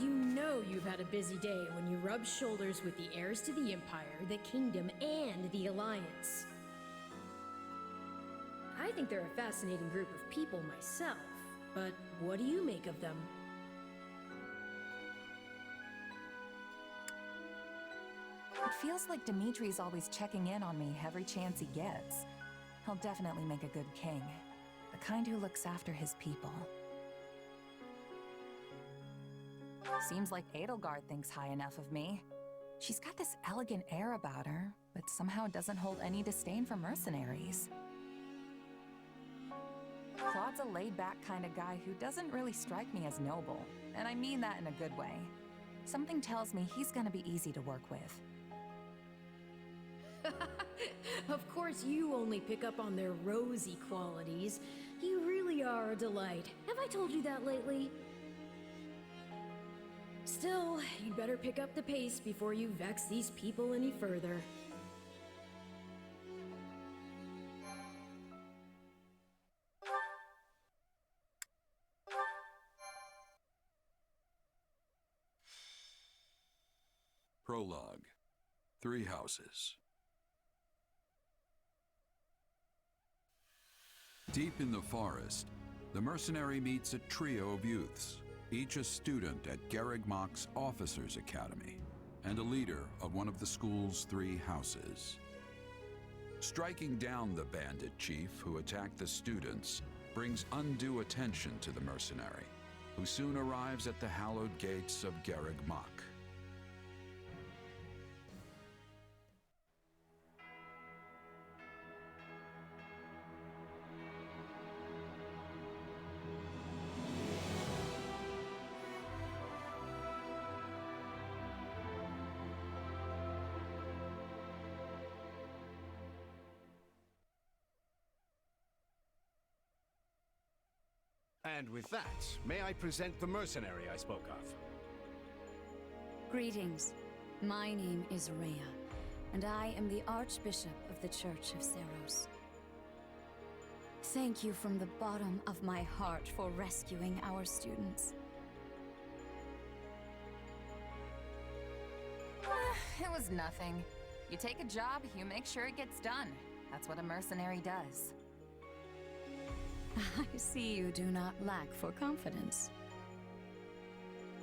You know you've had a busy day when you rub shoulders with the heirs to the Empire, the Kingdom, and the Alliance. I think they're a fascinating group of people myself, but what do you make of them? It feels like Dimitri's always checking in on me every chance he gets. He'll definitely make a good king. The kind who looks after his people. Seems like Edelgard thinks high enough of me. She's got this elegant air about her, but somehow doesn't hold any disdain for mercenaries. Claude's a laid-back kind of guy who doesn't really strike me as noble, and I mean that in a good way. Something tells me he's gonna be easy to work with. Of course you only pick up on their rosy qualities. You really are a delight. Have I told you that lately? Still, you'd better pick up the pace before you vex these people any further. Prologue. 3 houses. Deep in the forest, the mercenary meets a trio of youths, each a student at Garreg Mach's Officers' Academy, and a leader of one of the school's 3 houses. Striking down the bandit chief who attacked the students brings undue attention to the mercenary, who soon arrives at the hallowed gates of Garreg Mach. And with that, may I present the mercenary I spoke of? Greetings. My name is Rhea, and I am the Archbishop of the Church of Seros. Thank you from the bottom of my heart for rescuing our students. It was nothing. You take a job, you make sure it gets done. That's what a mercenary does. I see you do not lack for confidence.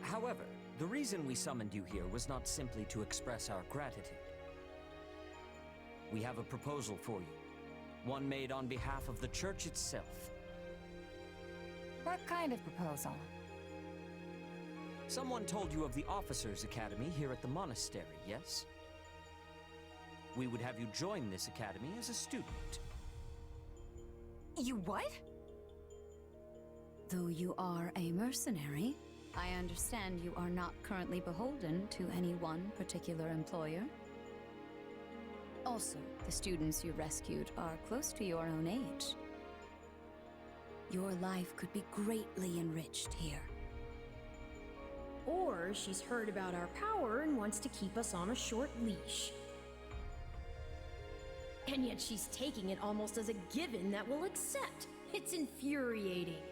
However, the reason we summoned you here was not simply to express our gratitude. We have a proposal for you, one made on behalf of the church itself. What kind of proposal? Someone told you of the Officers' Academy here at the monastery, yes? We would have you join this academy as a student. You what? Though you are a mercenary, I understand you are not currently beholden to any one particular employer. Also, the students you rescued are close to your own age. Your life could be greatly enriched here. Or she's heard about our power and wants to keep us on a short leash. And yet she's taking it almost as a given that we'll accept. It's infuriating.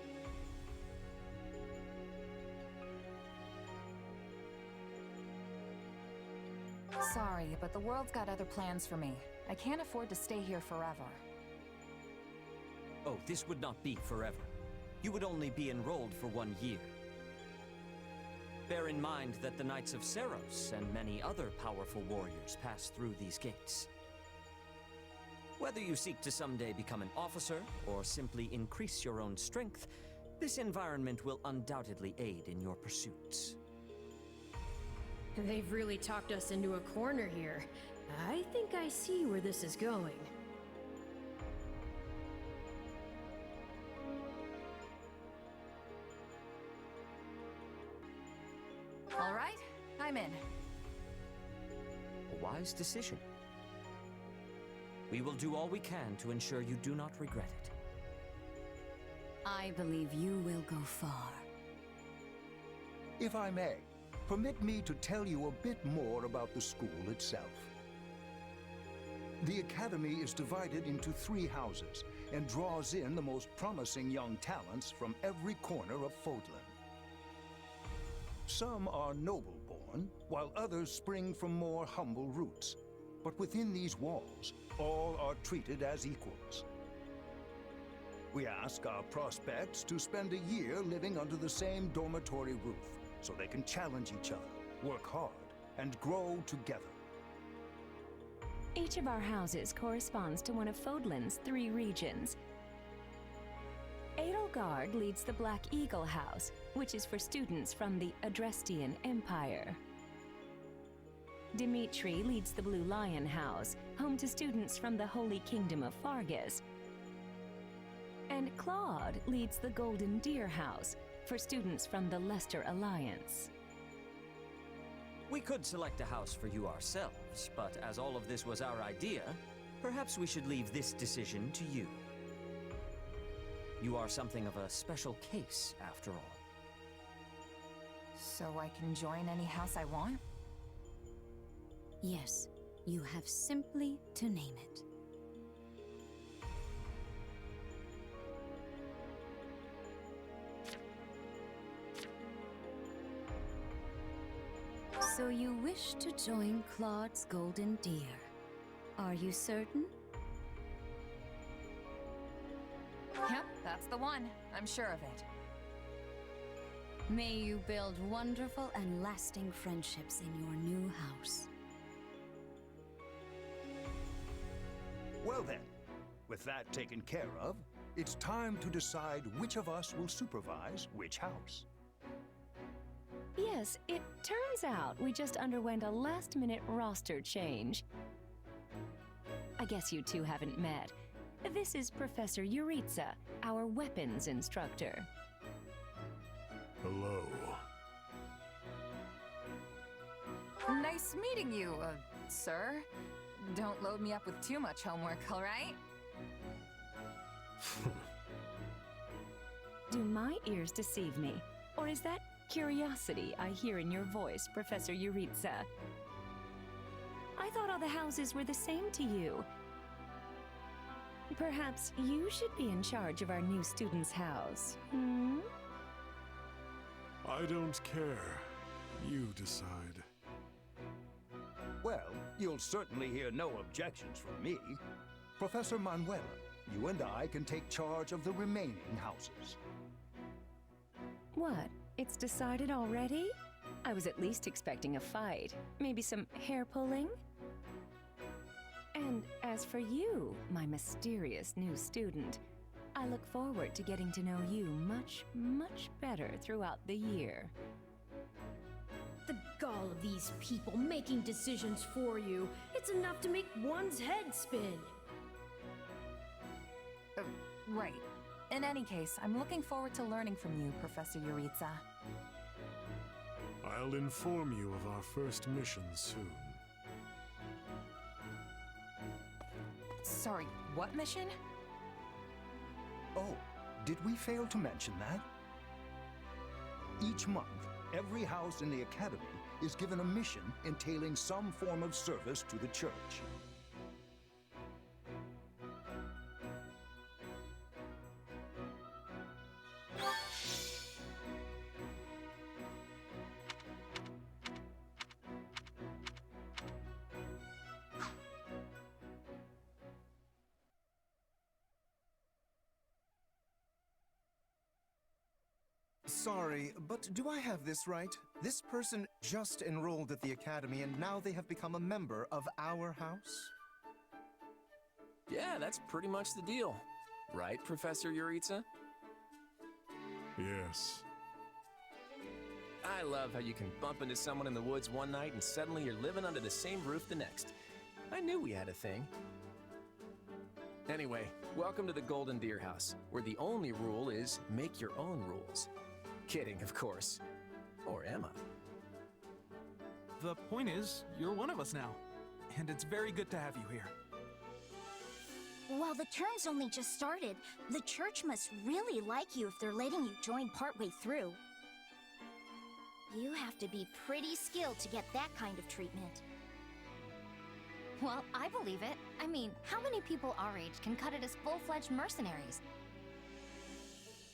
Sorry, but the world's got other plans for me. I can't afford to stay here forever. Oh, this would not be forever. You would only be enrolled for 1 year. Bear in mind that the Knights of Seros and many other powerful warriors pass through these gates. Whether you seek to someday become an officer, or simply increase your own strength, this environment will undoubtedly aid in your pursuits. They've really talked us into a corner here. I think I see where this is going. All right, I'm in. A wise decision. We will do all we can to ensure you do not regret it. I believe you will go far. If I may, permit me to tell you a bit more about the school itself. The Academy is divided into 3 houses and draws in the most promising young talents from every corner of Fodlan. Some are noble-born, while others spring from more humble roots. But within these walls, all are treated as equals. We ask our prospects to spend a year living under the same dormitory roof, so they can challenge each other, work hard, and grow together. Each of our houses corresponds to one of Fodlan's 3 regions. Edelgard leads the Black Eagle House, which is for students from the Adrestian Empire. Dimitri leads the Blue Lion House, home to students from the Holy Kingdom of Fargus. And Claude leads the Golden Deer House, for students from the Leicester Alliance. We could select a house for you ourselves, but as all of this was our idea, perhaps we should leave this decision to you. You are something of a special case, after all. So I can join any house I want? Yes, you have simply to name it. So you wish to join Claude's Golden Deer. Are you certain? Yep, that's the one. I'm sure of it. May you build wonderful and lasting friendships in your new house. Well then, with that taken care of, it's time to decide which of us will supervise which house. Yes, it turns out we just underwent a last-minute roster change. I guess you two haven't met. This is Professor Yuritsa, our weapons instructor. Hello. Nice meeting you, sir. Don't load me up with too much homework, all right? Do my ears deceive me? Or is that curiosity I hear in your voice, Professor Yuritsa? I thought all the houses were the same to you. Perhaps you should be in charge of our new student's house, hmm? I don't care. You decide. Well, you'll certainly hear no objections from me. Professor Manuela, you and I can take charge of the remaining houses. What? It's decided already? I was at least expecting a fight. Maybe some hair pulling? And as for you, my mysterious new student, I look forward to getting to know you much, much better throughout the year. The gall of these people making decisions for you. It's enough to make one's head spin. Right. In any case, I'm looking forward to learning from you, Professor Yuritsa. I'll inform you of our first mission soon. Sorry, what mission? Oh, did we fail to mention that? Each month, every house in the Academy is given a mission entailing some form of service to the Church. Sorry, but do I have this right? This person just enrolled at the Academy and now they have become a member of our house? Yeah, that's pretty much the deal. Right, Professor Yuritsa? Yes. I love how you can bump into someone in the woods one night and suddenly you're living under the same roof the next. I knew we had a thing. Anyway, welcome to the Golden Deer House, where the only rule is make your own rules. Kidding, of course. Or am I? The point is, you're one of us now. And it's very good to have you here. While the term's only just started, the church must really like you if they're letting you join partway through. You have to be pretty skilled to get that kind of treatment. Well, I believe it. I mean, how many people our age can cut it as full-fledged mercenaries?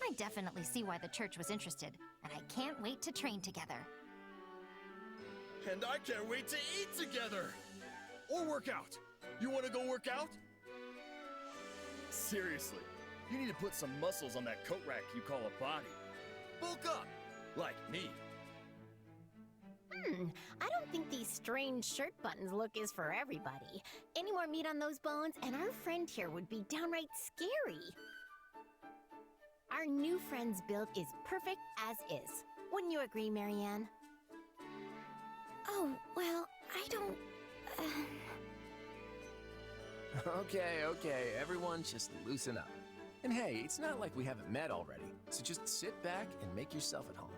I definitely see why the church was interested, and I can't wait to train together. And I can't wait to eat together! Or work out. You want to go work out? Seriously, you need to put some muscles on that coat rack you call a body. Bulk up, like me. I don't think these strange shirt buttons look is for everybody. Any more meat on those bones, and our friend here would be downright scary. Our new friend's build is perfect as is. Wouldn't you agree, Marianne? Oh, well, I don't... Okay, everyone just loosen up. And hey, it's not like we haven't met already, so just sit back and make yourself at home.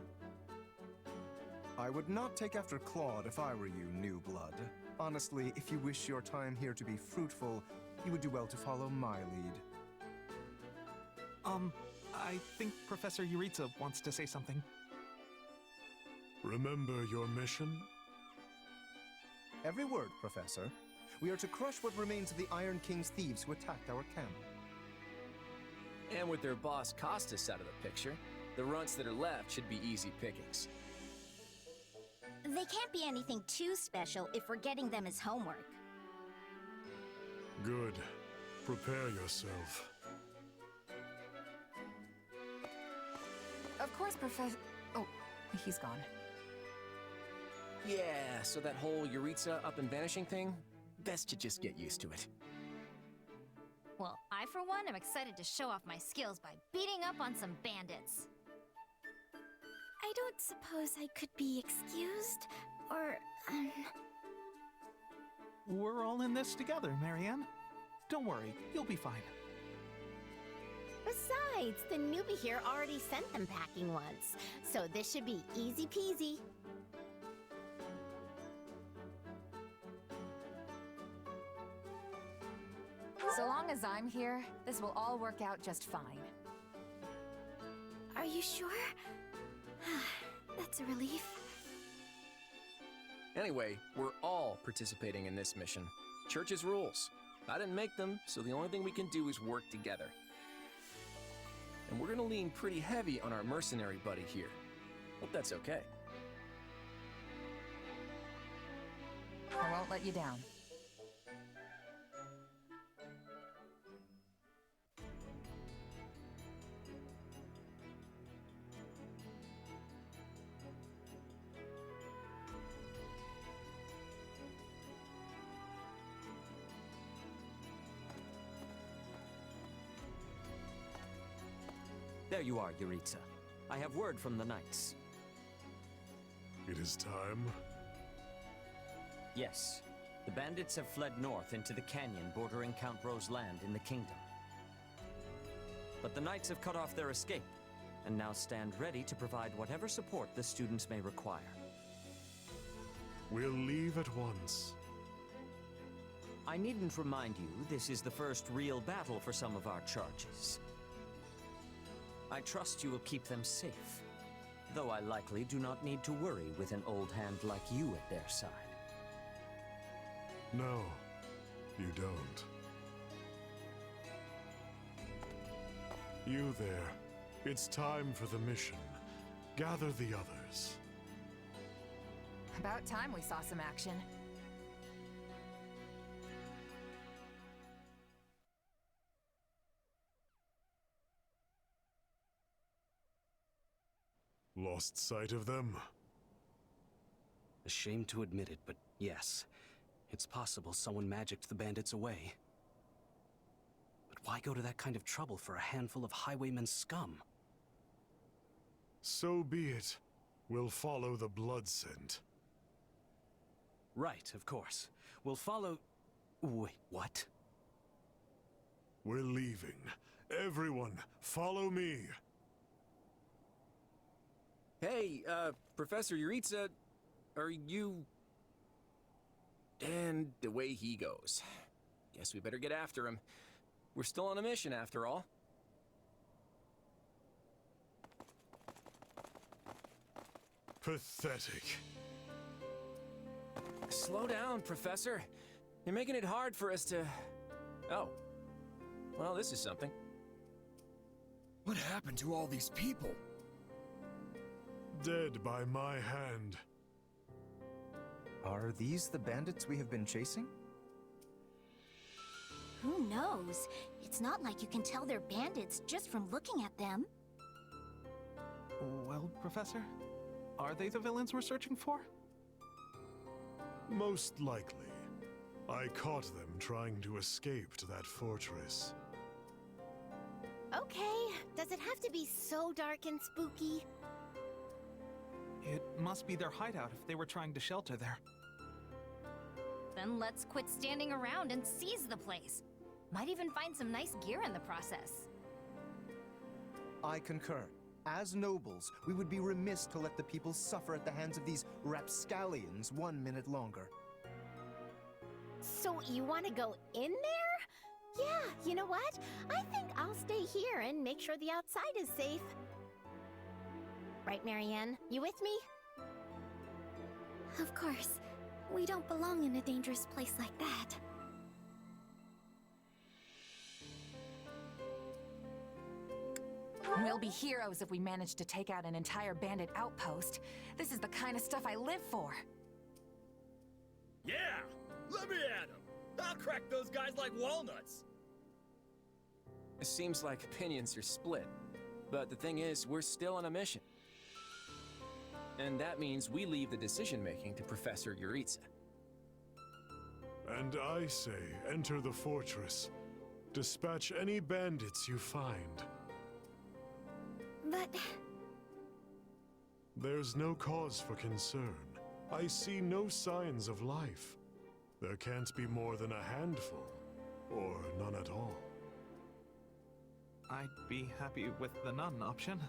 I would not take after Claude if I were you, new blood. Honestly, if you wish your time here to be fruitful, you would do well to follow my lead. I think Professor Yuritsa wants to say something. Remember your mission? Every word, Professor. We are to crush what remains of the Iron King's thieves who attacked our camp. And with their boss Costas out of the picture, the runts that are left should be easy pickings. They can't be anything too special if we're getting them as homework. Good. Prepare yourself. Of course, Professor... Oh, he's gone. Yeah, so that whole Yuritsa up and vanishing thing? Best to just get used to it. Well, I, for one, am excited to show off my skills by beating up on some bandits. I don't suppose I could be excused, or, We're all in this together, Marianne. Don't worry, you'll be fine. Besides, the newbie here already sent them packing once, so this should be easy peasy. So long as I'm here, this will all work out just fine. Are you sure? That's a relief. Anyway, we're all participating in this mission. Church's rules. I didn't make them, so the only thing we can do is work together. And we're gonna lean pretty heavy on our mercenary buddy here. Hope that's okay. I won't let you down. There you are, Yuritsa. I have word from the knights. It is time. Yes. The bandits have fled north into the canyon bordering Count Ro's land in the kingdom. But the knights have cut off their escape, and now stand ready to provide whatever support the students may require. We'll leave at once. I needn't remind you, this is the first real battle for some of our charges. I trust you will keep them safe, though I likely do not need to worry with an old hand like you at their side. No, you don't. You there. It's time for the mission. Gather the others. About time we saw some action. Lost sight of them? Ashamed to admit it, but yes. It's possible someone magicked the bandits away. But why go to that kind of trouble for a handful of highwaymen scum? So be it. We'll follow the blood scent. Right, of course. We'll follow... Wait, what? We're leaving. Everyone, follow me. Hey, Professor Yuritsa, are you... And the way he goes. Guess we better get after him. We're still on a mission, after all. Pathetic. Slow down, Professor. You're making it hard for us to... Oh. Well, this is something. What happened to all these people? Dead by my hand. Are these the bandits we have been chasing? Who knows? It's not like you can tell they're bandits just from looking at them. Well, Professor, are they the villains we're searching for? Most likely. I caught them trying to escape to that fortress. Okay, does it have to be so dark and spooky? It must be their hideout if they were trying to shelter there. Then let's quit standing around and seize the place. Might even find some nice gear in the process. I concur. As nobles, we would be remiss to let the people suffer at the hands of these rapscallions 1 minute longer. So you want to go in there? Yeah, you know what? I think I'll stay here and make sure the outside is safe. Right, Marianne? You with me? Of course. We don't belong in a dangerous place like that. We'll be heroes if we manage to take out an entire bandit outpost. This is the kind of stuff I live for. Yeah! Let me at him! I'll crack those guys like walnuts! It seems like opinions are split. But the thing is, we're still on a mission. And that means we leave the decision-making to Professor Yuritsa. And I say, enter the fortress. Dispatch any bandits you find. But... There's no cause for concern. I see no signs of life. There can't be more than a handful, or none at all. I'd be happy with the none option.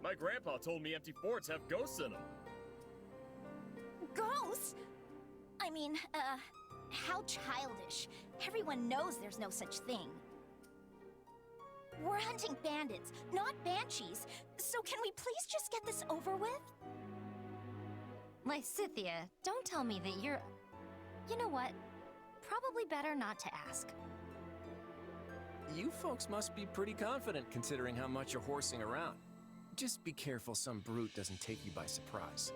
My grandpa told me empty forts have ghosts in them. Ghosts? I mean, how childish. Everyone knows there's no such thing. We're hunting bandits, not banshees. So can we please just get this over with? Lysithia, don't tell me that you're... You know what? Probably better not to ask. You folks must be pretty confident considering how much you're horsing around. Just be careful some brute doesn't take you by surprise.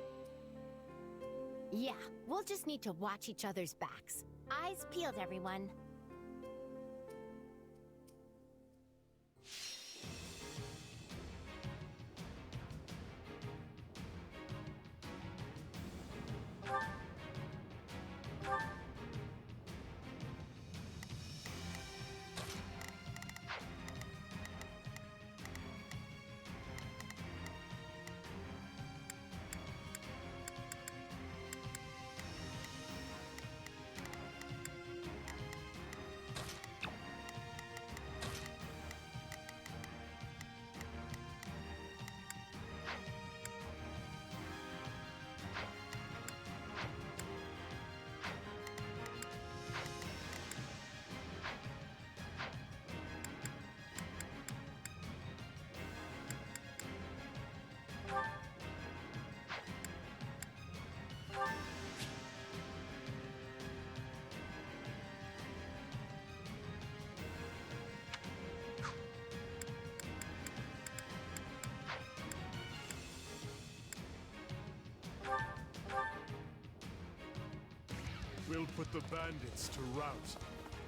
Yeah, we'll just need to watch each other's backs. Eyes peeled, everyone. We'll put the bandits to rout.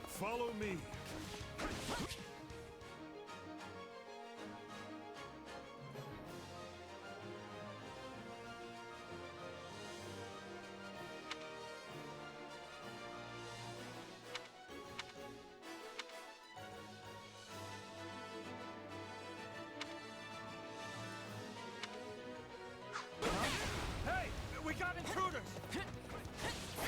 Follow me. Hey! We got intruders!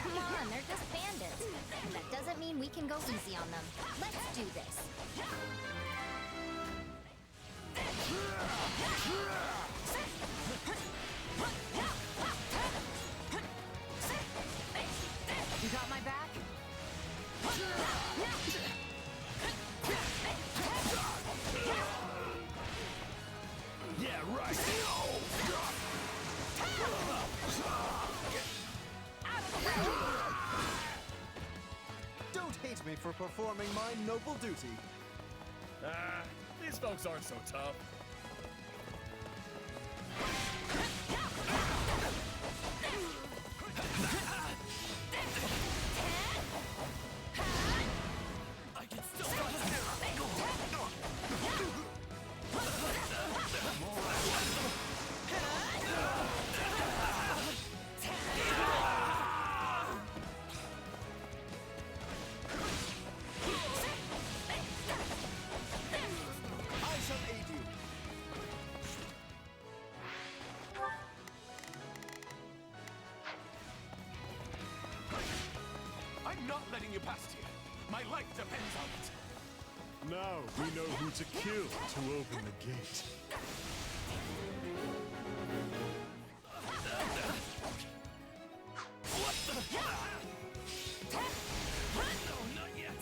Come on, they're just bandits. And that doesn't mean we can go easy on them. Let's do this. You got my back? Yeah, right! Don't hate me for performing my noble duty. These folks aren't so tough. I can still I shall aid you. I'm not letting you past here. My life depends on it. Now we know who to kill to open the gate. What the? No, not yet.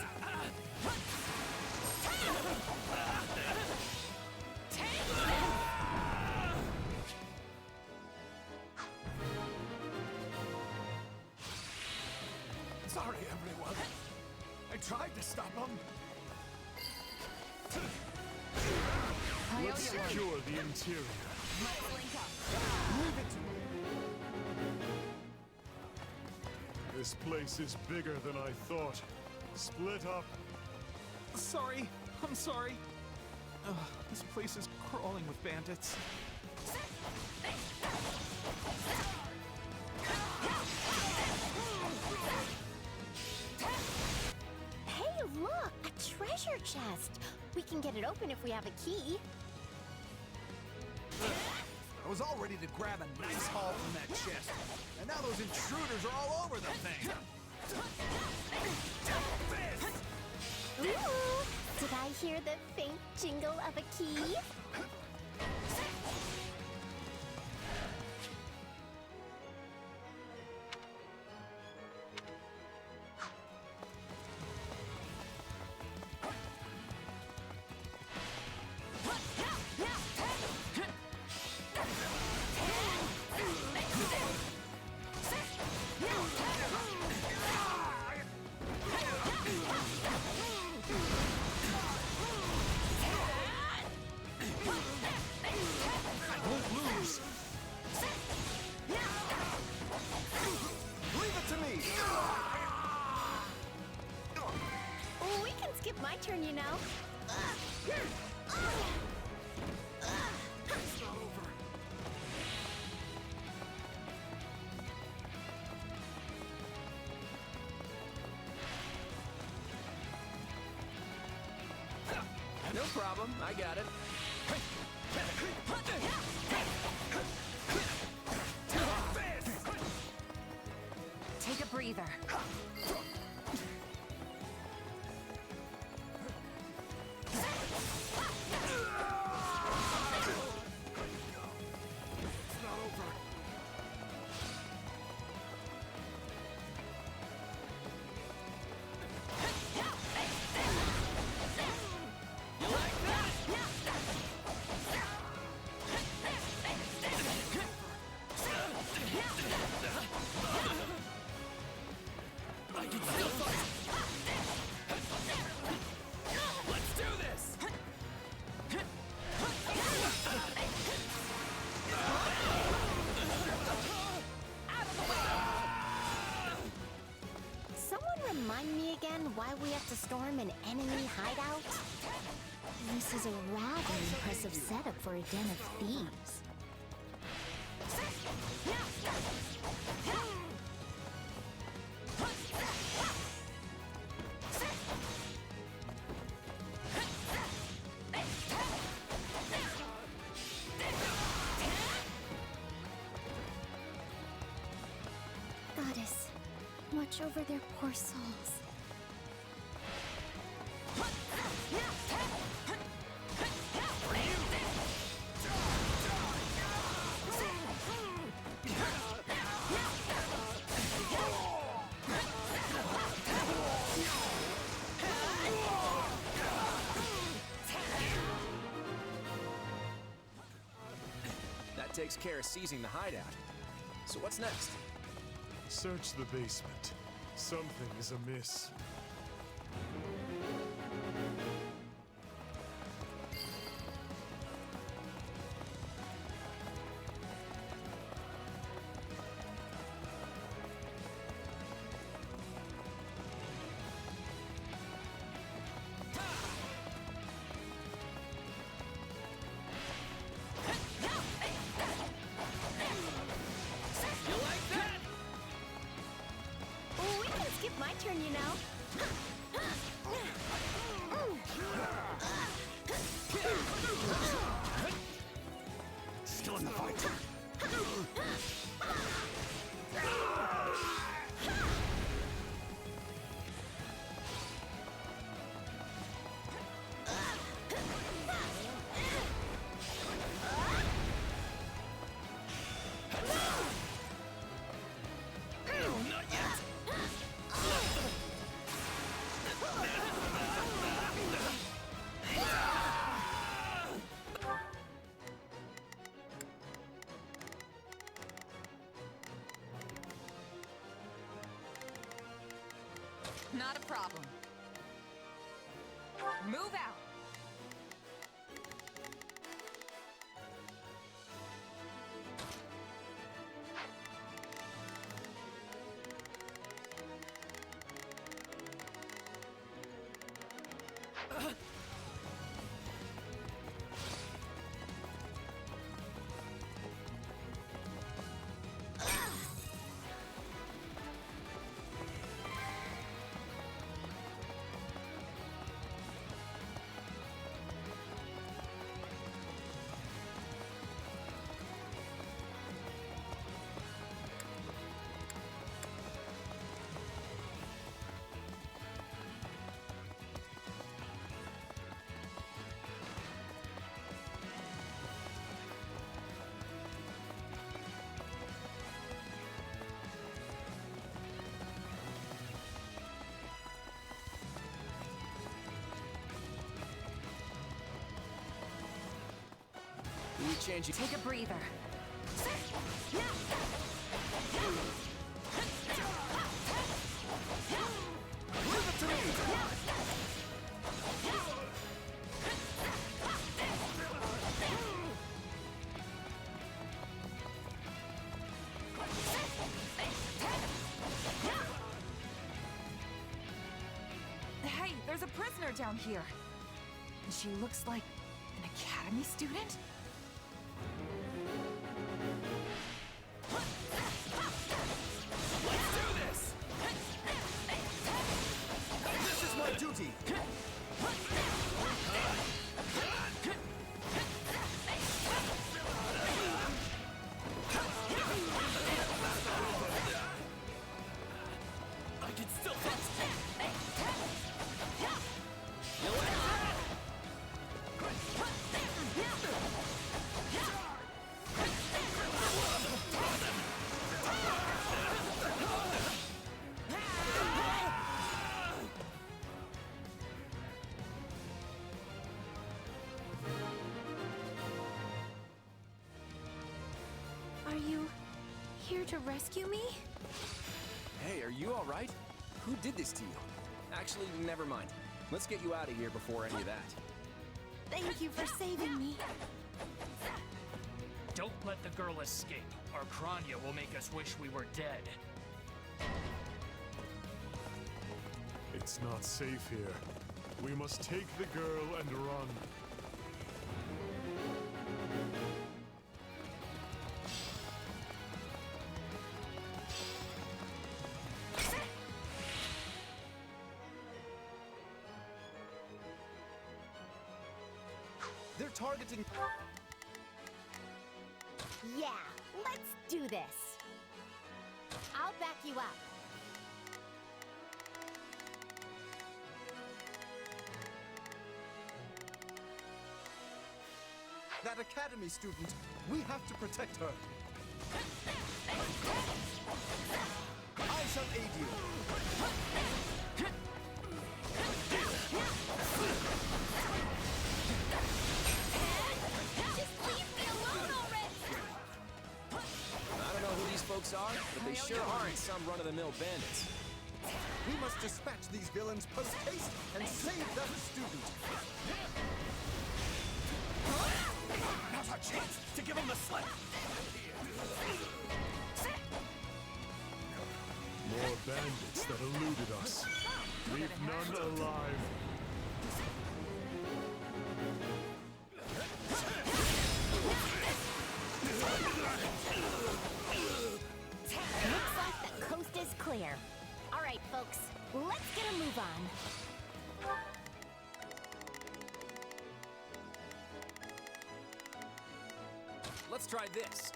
Sorry, everyone. I tried to stop them. Let's secure the interior. Leave it to me. This place is bigger than I thought. Split up. Sorry, I'm sorry. This place is crawling with bandits. Hey, look! A treasure chest! We can get it open if we have a key. I was all ready to grab a nice haul from that chest, and now those intruders are all over the thing! Ooh! Did I hear the faint jingle of a key? My turn, you know. No problem, I got it. Take a breather. Remind me again why we have to storm an enemy hideout? This is a rather impressive setup for a den of thieves. Goddess, watch over their poor souls. That takes care of seizing the hideout. So what's next? Search the basement. Something is amiss. My turn, you know. Still in the fight. Not a problem. Move out. We change. Take a breather. Leave it to me. Hey, there's a prisoner down here. And she looks like an academy student? Let's do this! This is my duty! I can still Are you here to rescue me? Hey, are you all right? Who did this to you? Actually, never mind. Let's get you out of here before any of that. Thank you for saving me. Don't let the girl escape, or Kranya will make us wish we were dead. It's not safe here. We must take the girl and run. They're targeting... Yeah, let's do this. I'll back you up. That academy student, we have to protect her. I shall aid you. I don't know who these folks are, but they sure aren't some run-of-the-mill bandits. We must dispatch these villains post-haste and save that student. Now's our chance to give them the slip! More bandits that eluded us. Leave none alive. Looks like the coast is clear. All right, folks, let's get a move on. Let's try this.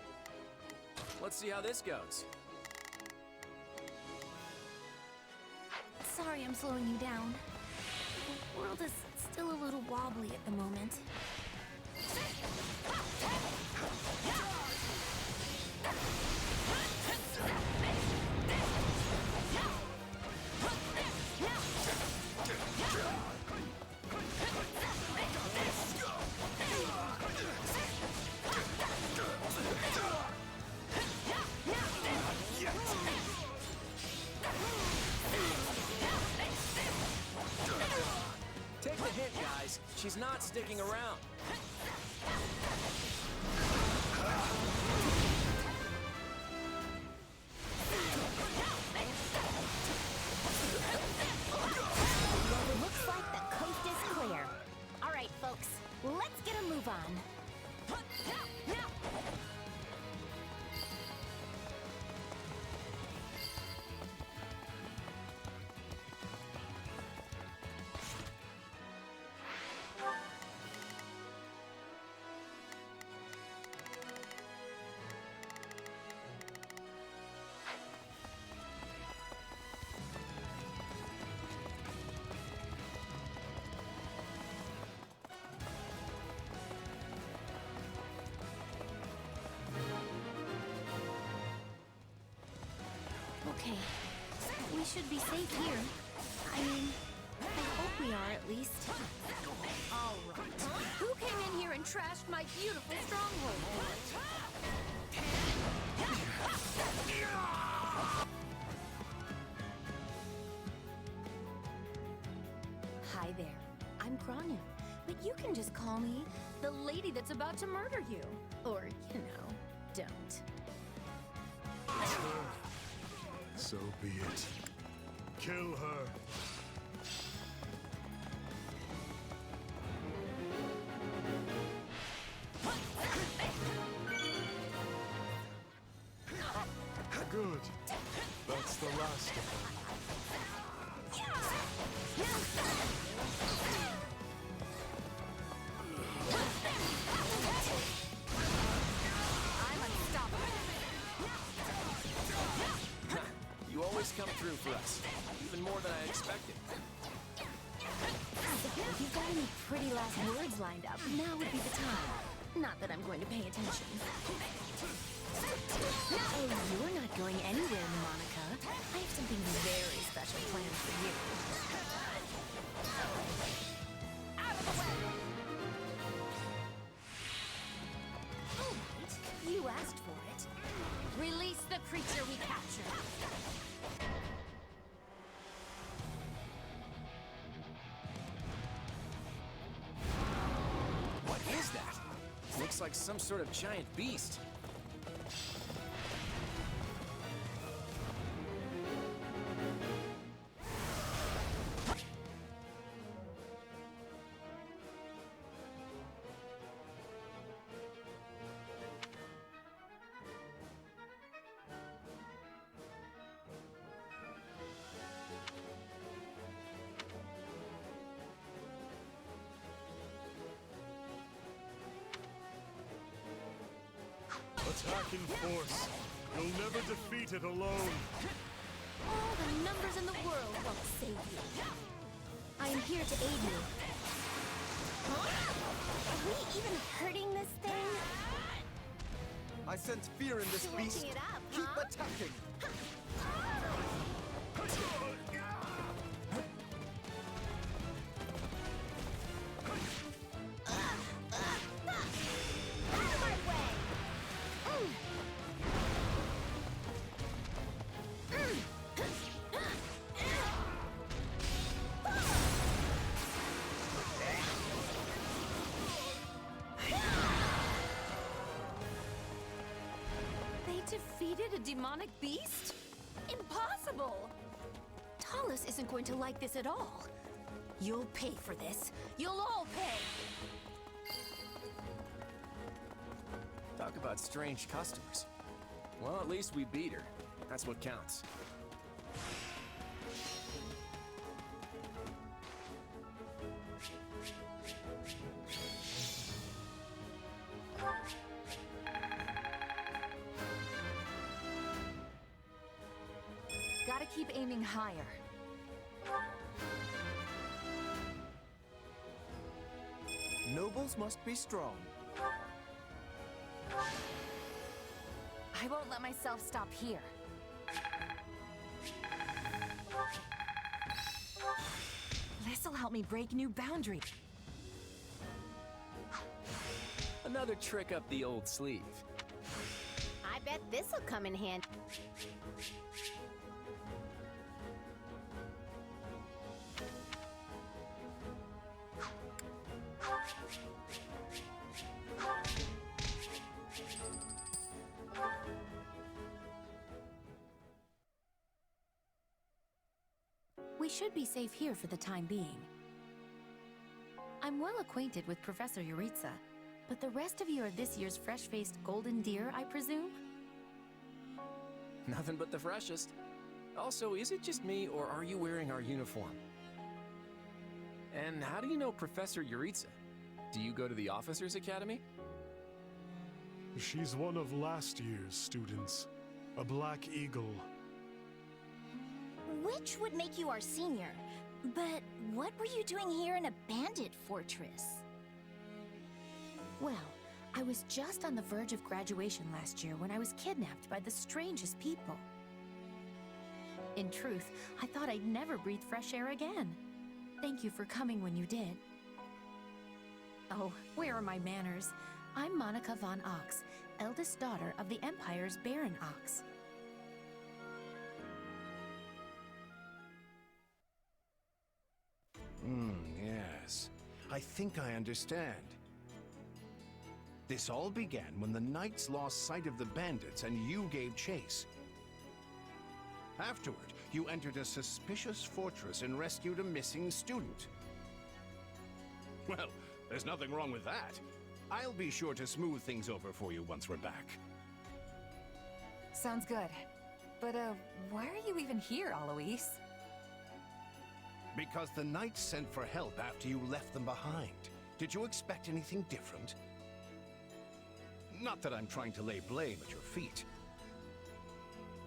Let's see how this goes. Sorry I'm slowing you down. The world is still a little wobbly at the moment. Take the hint, guys. She's not sticking around. Looks like the coast is clear. All right, folks, let's get a move on. Okay, we should be safe here. I mean, I hope we are at least. All right. Who came in here and trashed my beautiful stronghold. Hi there. I'm Kranya, but you can just call me the lady that's about to murder you. Or, don't. So be it. Kill her. Good. That's the last of them. I'm unstoppable. You always come through for us, even more than I expected. If you've got any pretty last words lined up, now would be the time. Not that I'm going to pay attention. Oh, you're not going anywhere, Monica. I have something very special planned for you. Out of the way! All right, you asked for it. Release the creature we captured. What is that? Looks like some sort of giant beast. Attack in force. You'll never defeat it alone. All the numbers in the world won't save you. I am here to aid you. Are we even hurting this thing? I sense fear in this beast. It up, Keep huh? attacking. Defeated a demonic beast? Impossible! Talus isn't going to like this at all. You'll pay for this. You'll all pay! Talk about strange customers. Well, at least we beat her. That's what counts. Gotta keep aiming higher. Nobles must be strong. I won't let myself stop here. This'll help me break new boundaries. Another trick up the old sleeve. I bet this'll come in handy. We should be safe here for the time being. I'm well acquainted with Professor Yuritsa, but the rest of you are this year's fresh-faced golden deer, I presume? Nothing but the freshest. Also, is it just me, or are you wearing our uniform? And how do you know Professor Yuritsa? Do you go to the Officers Academy? She's one of last year's students. A Black Eagle. Which would make you our senior. But what were you doing here in a bandit fortress? Well, I was just on the verge of graduation last year when I was kidnapped by the strangest people. In truth, I thought I'd never breathe fresh air again. Thank you for coming when you did. Oh, where are my manners? I'm Monica von Ox, eldest daughter of the Empire's Baron Ox. Yes. I think I understand. This all began when the knights lost sight of the bandits and you gave chase. Afterward, you entered a suspicious fortress and rescued a missing student. Well, there's nothing wrong with that. I'll be sure to smooth things over for you once we're back. Sounds good. But, why are you even here, Alois? Because the knights sent for help after you left them behind. Did you expect anything different? Not that I'm trying to lay blame at your feet.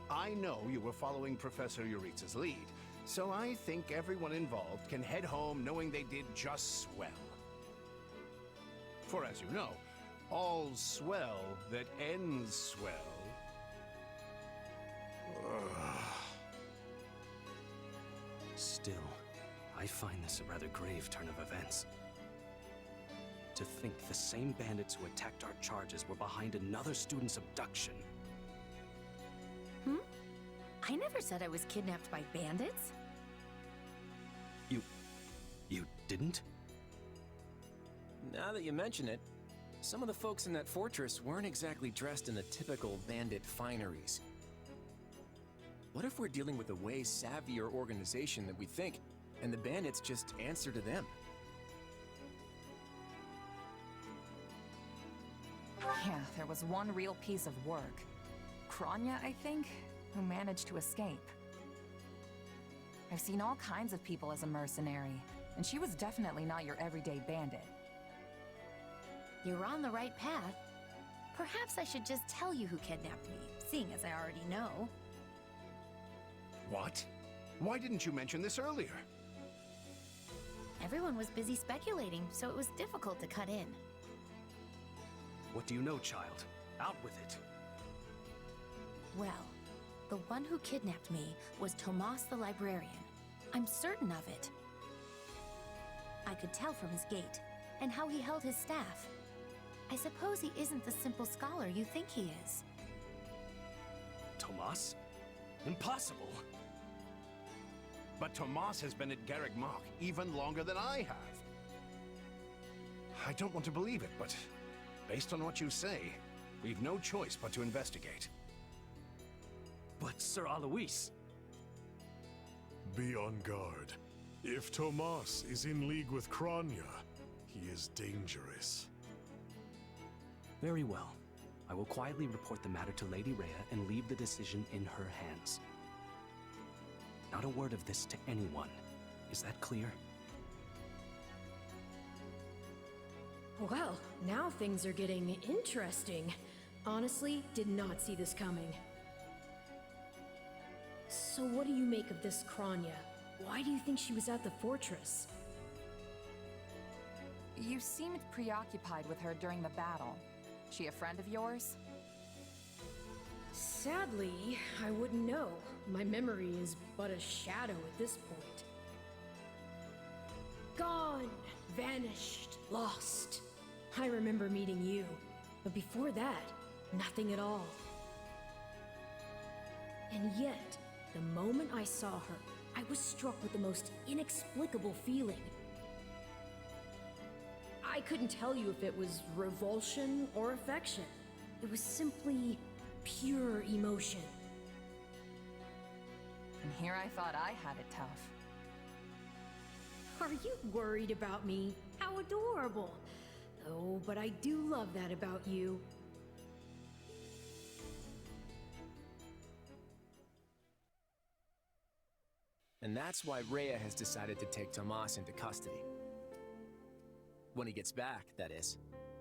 I know you were following Professor Euritza's lead, so I think everyone involved can head home knowing they did just swell. For as you know, all's swell that ends swell. Still, I find this a rather grave turn of events. To think the same bandits who attacked our charges were behind another student's abduction. I never said I was kidnapped by bandits. You didn't? Now that you mention it, some of the folks in that fortress weren't exactly dressed in the typical bandit fineries. What if we're dealing with a way savvier organization than we think, and the bandits just answer to them? Yeah, there was one real piece of work. Kranya, I think, who managed to escape. I've seen all kinds of people as a mercenary, and she was definitely not your everyday bandit. You're on the right path. Perhaps I should just tell you who kidnapped me, seeing as I already know. What? Why didn't you mention this earlier? Everyone was busy speculating, so it was difficult to cut in. What do you know, child? Out with it. Well, the one who kidnapped me was Tomas the librarian. I'm certain of it. I could tell from his gait, and how he held his staff. I suppose he isn't the simple scholar you think he is. Tomas? Impossible! But Tomas has been at Garreg Mach even longer than I have. I don't want to believe it, but based on what you say, we've no choice but to investigate. But Sir Alois... Be on guard. If Tomas is in league with Kranya, he is dangerous. Very well. I will quietly report the matter to Lady Rhea and leave the decision in her hands. Not a word of this to anyone. Is that clear? Well, now things are getting interesting. Honestly, did not see this coming. So what do you make of this Kranya? Why do you think she was at the fortress? You seemed preoccupied with her during the battle. She a friend of yours? Sadly, I wouldn't know. My memory is but a shadow at this point. Gone, vanished, lost. I remember meeting you, but before that, nothing at all. And yet, the moment I saw her, I was struck with the most inexplicable feeling. I couldn't tell you if it was revulsion or affection. It was simply pure emotion. And here I thought I had it tough. Are you worried about me? How adorable. Oh, but I do love that about you. And that's why Rhea has decided to take Tomas into custody. When he gets back, that is.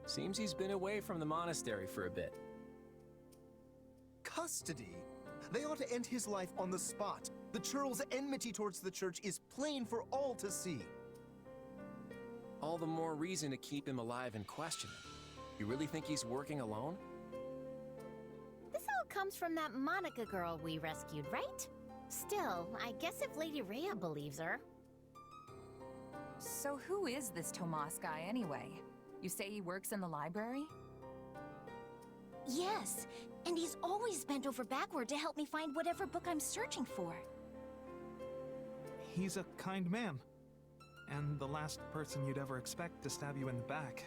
Seems he's been away from the monastery for a bit. Custody? They ought to end his life on the spot. The churl's enmity towards the church is plain for all to see. All the more reason to keep him alive and question him. You really think he's working alone? This all comes from that Monica girl we rescued, right? Still, I guess if Lady Rhea believes her. So who is this Tomas guy anyway? You say he works in the library? Yes, and he's always bent over backward to help me find whatever book I'm searching for. He's a kind man. And the last person you'd ever expect to stab you in the back.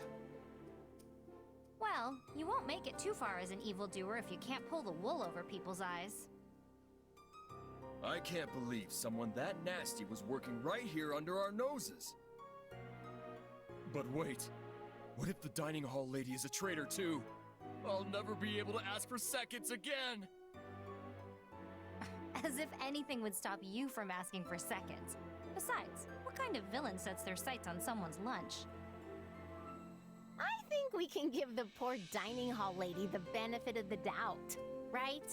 Well, you won't make it too far as an evildoer if you can't pull the wool over people's eyes. I can't believe someone that nasty was working right here under our noses. But wait, what if the dining hall lady is a traitor too? I'll never be able to ask for seconds again! As if anything would stop you from asking for seconds. Besides, what kind of villain sets their sights on someone's lunch? I think we can give the poor dining hall lady the benefit of the doubt, right?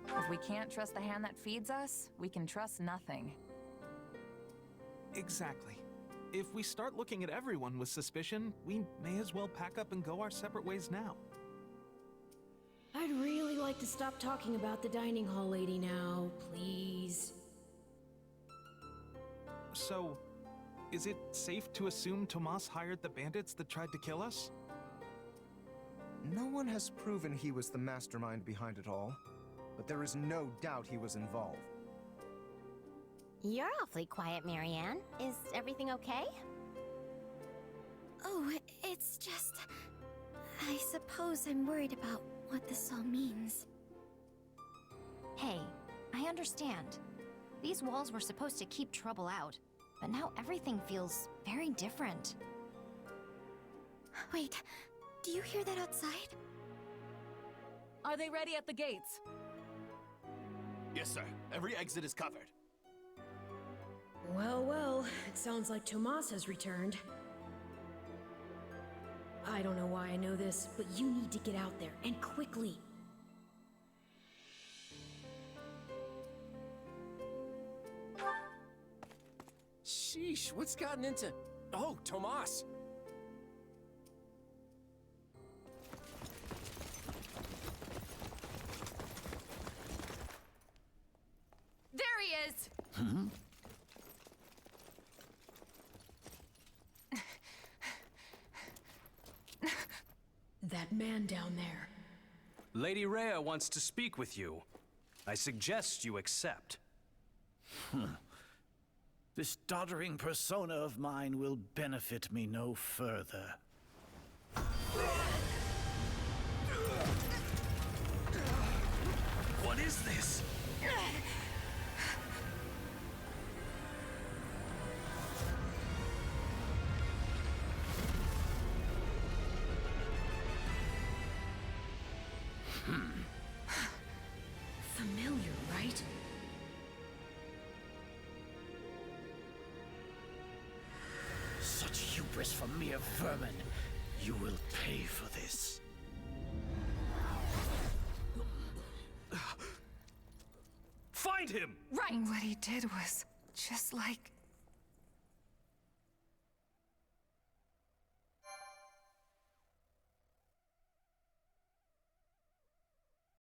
If we can't trust the hand that feeds us, we can trust nothing. Exactly. If we start looking at everyone with suspicion, we may as well pack up and go our separate ways now. I'd really like to stop talking about the dining hall lady now, please. So, is it safe to assume Tomas hired the bandits that tried to kill us? No one has proven he was the mastermind behind it all, but there is no doubt he was involved. You're awfully quiet, Marianne. Is everything okay? Oh, it's just... I suppose I'm worried about what this all means. Hey, I understand. These walls were supposed to keep trouble out, but now everything feels very different. Wait, do you hear that outside? Are they ready at the gates? Yes, sir. Every exit is covered. Well, well, it sounds like Tomas has returned. I don't know why I know this, but you need to get out there, and quickly. Sheesh, what's gotten into... Oh, Tomas! There he is! Hmm? That man down there. Lady Rhea wants to speak with you. I suggest you accept. This doddering persona of mine will benefit me no further. What is this? Familiar, right? Such hubris from mere vermin. You will pay for this. Find him! Right! What he did was just like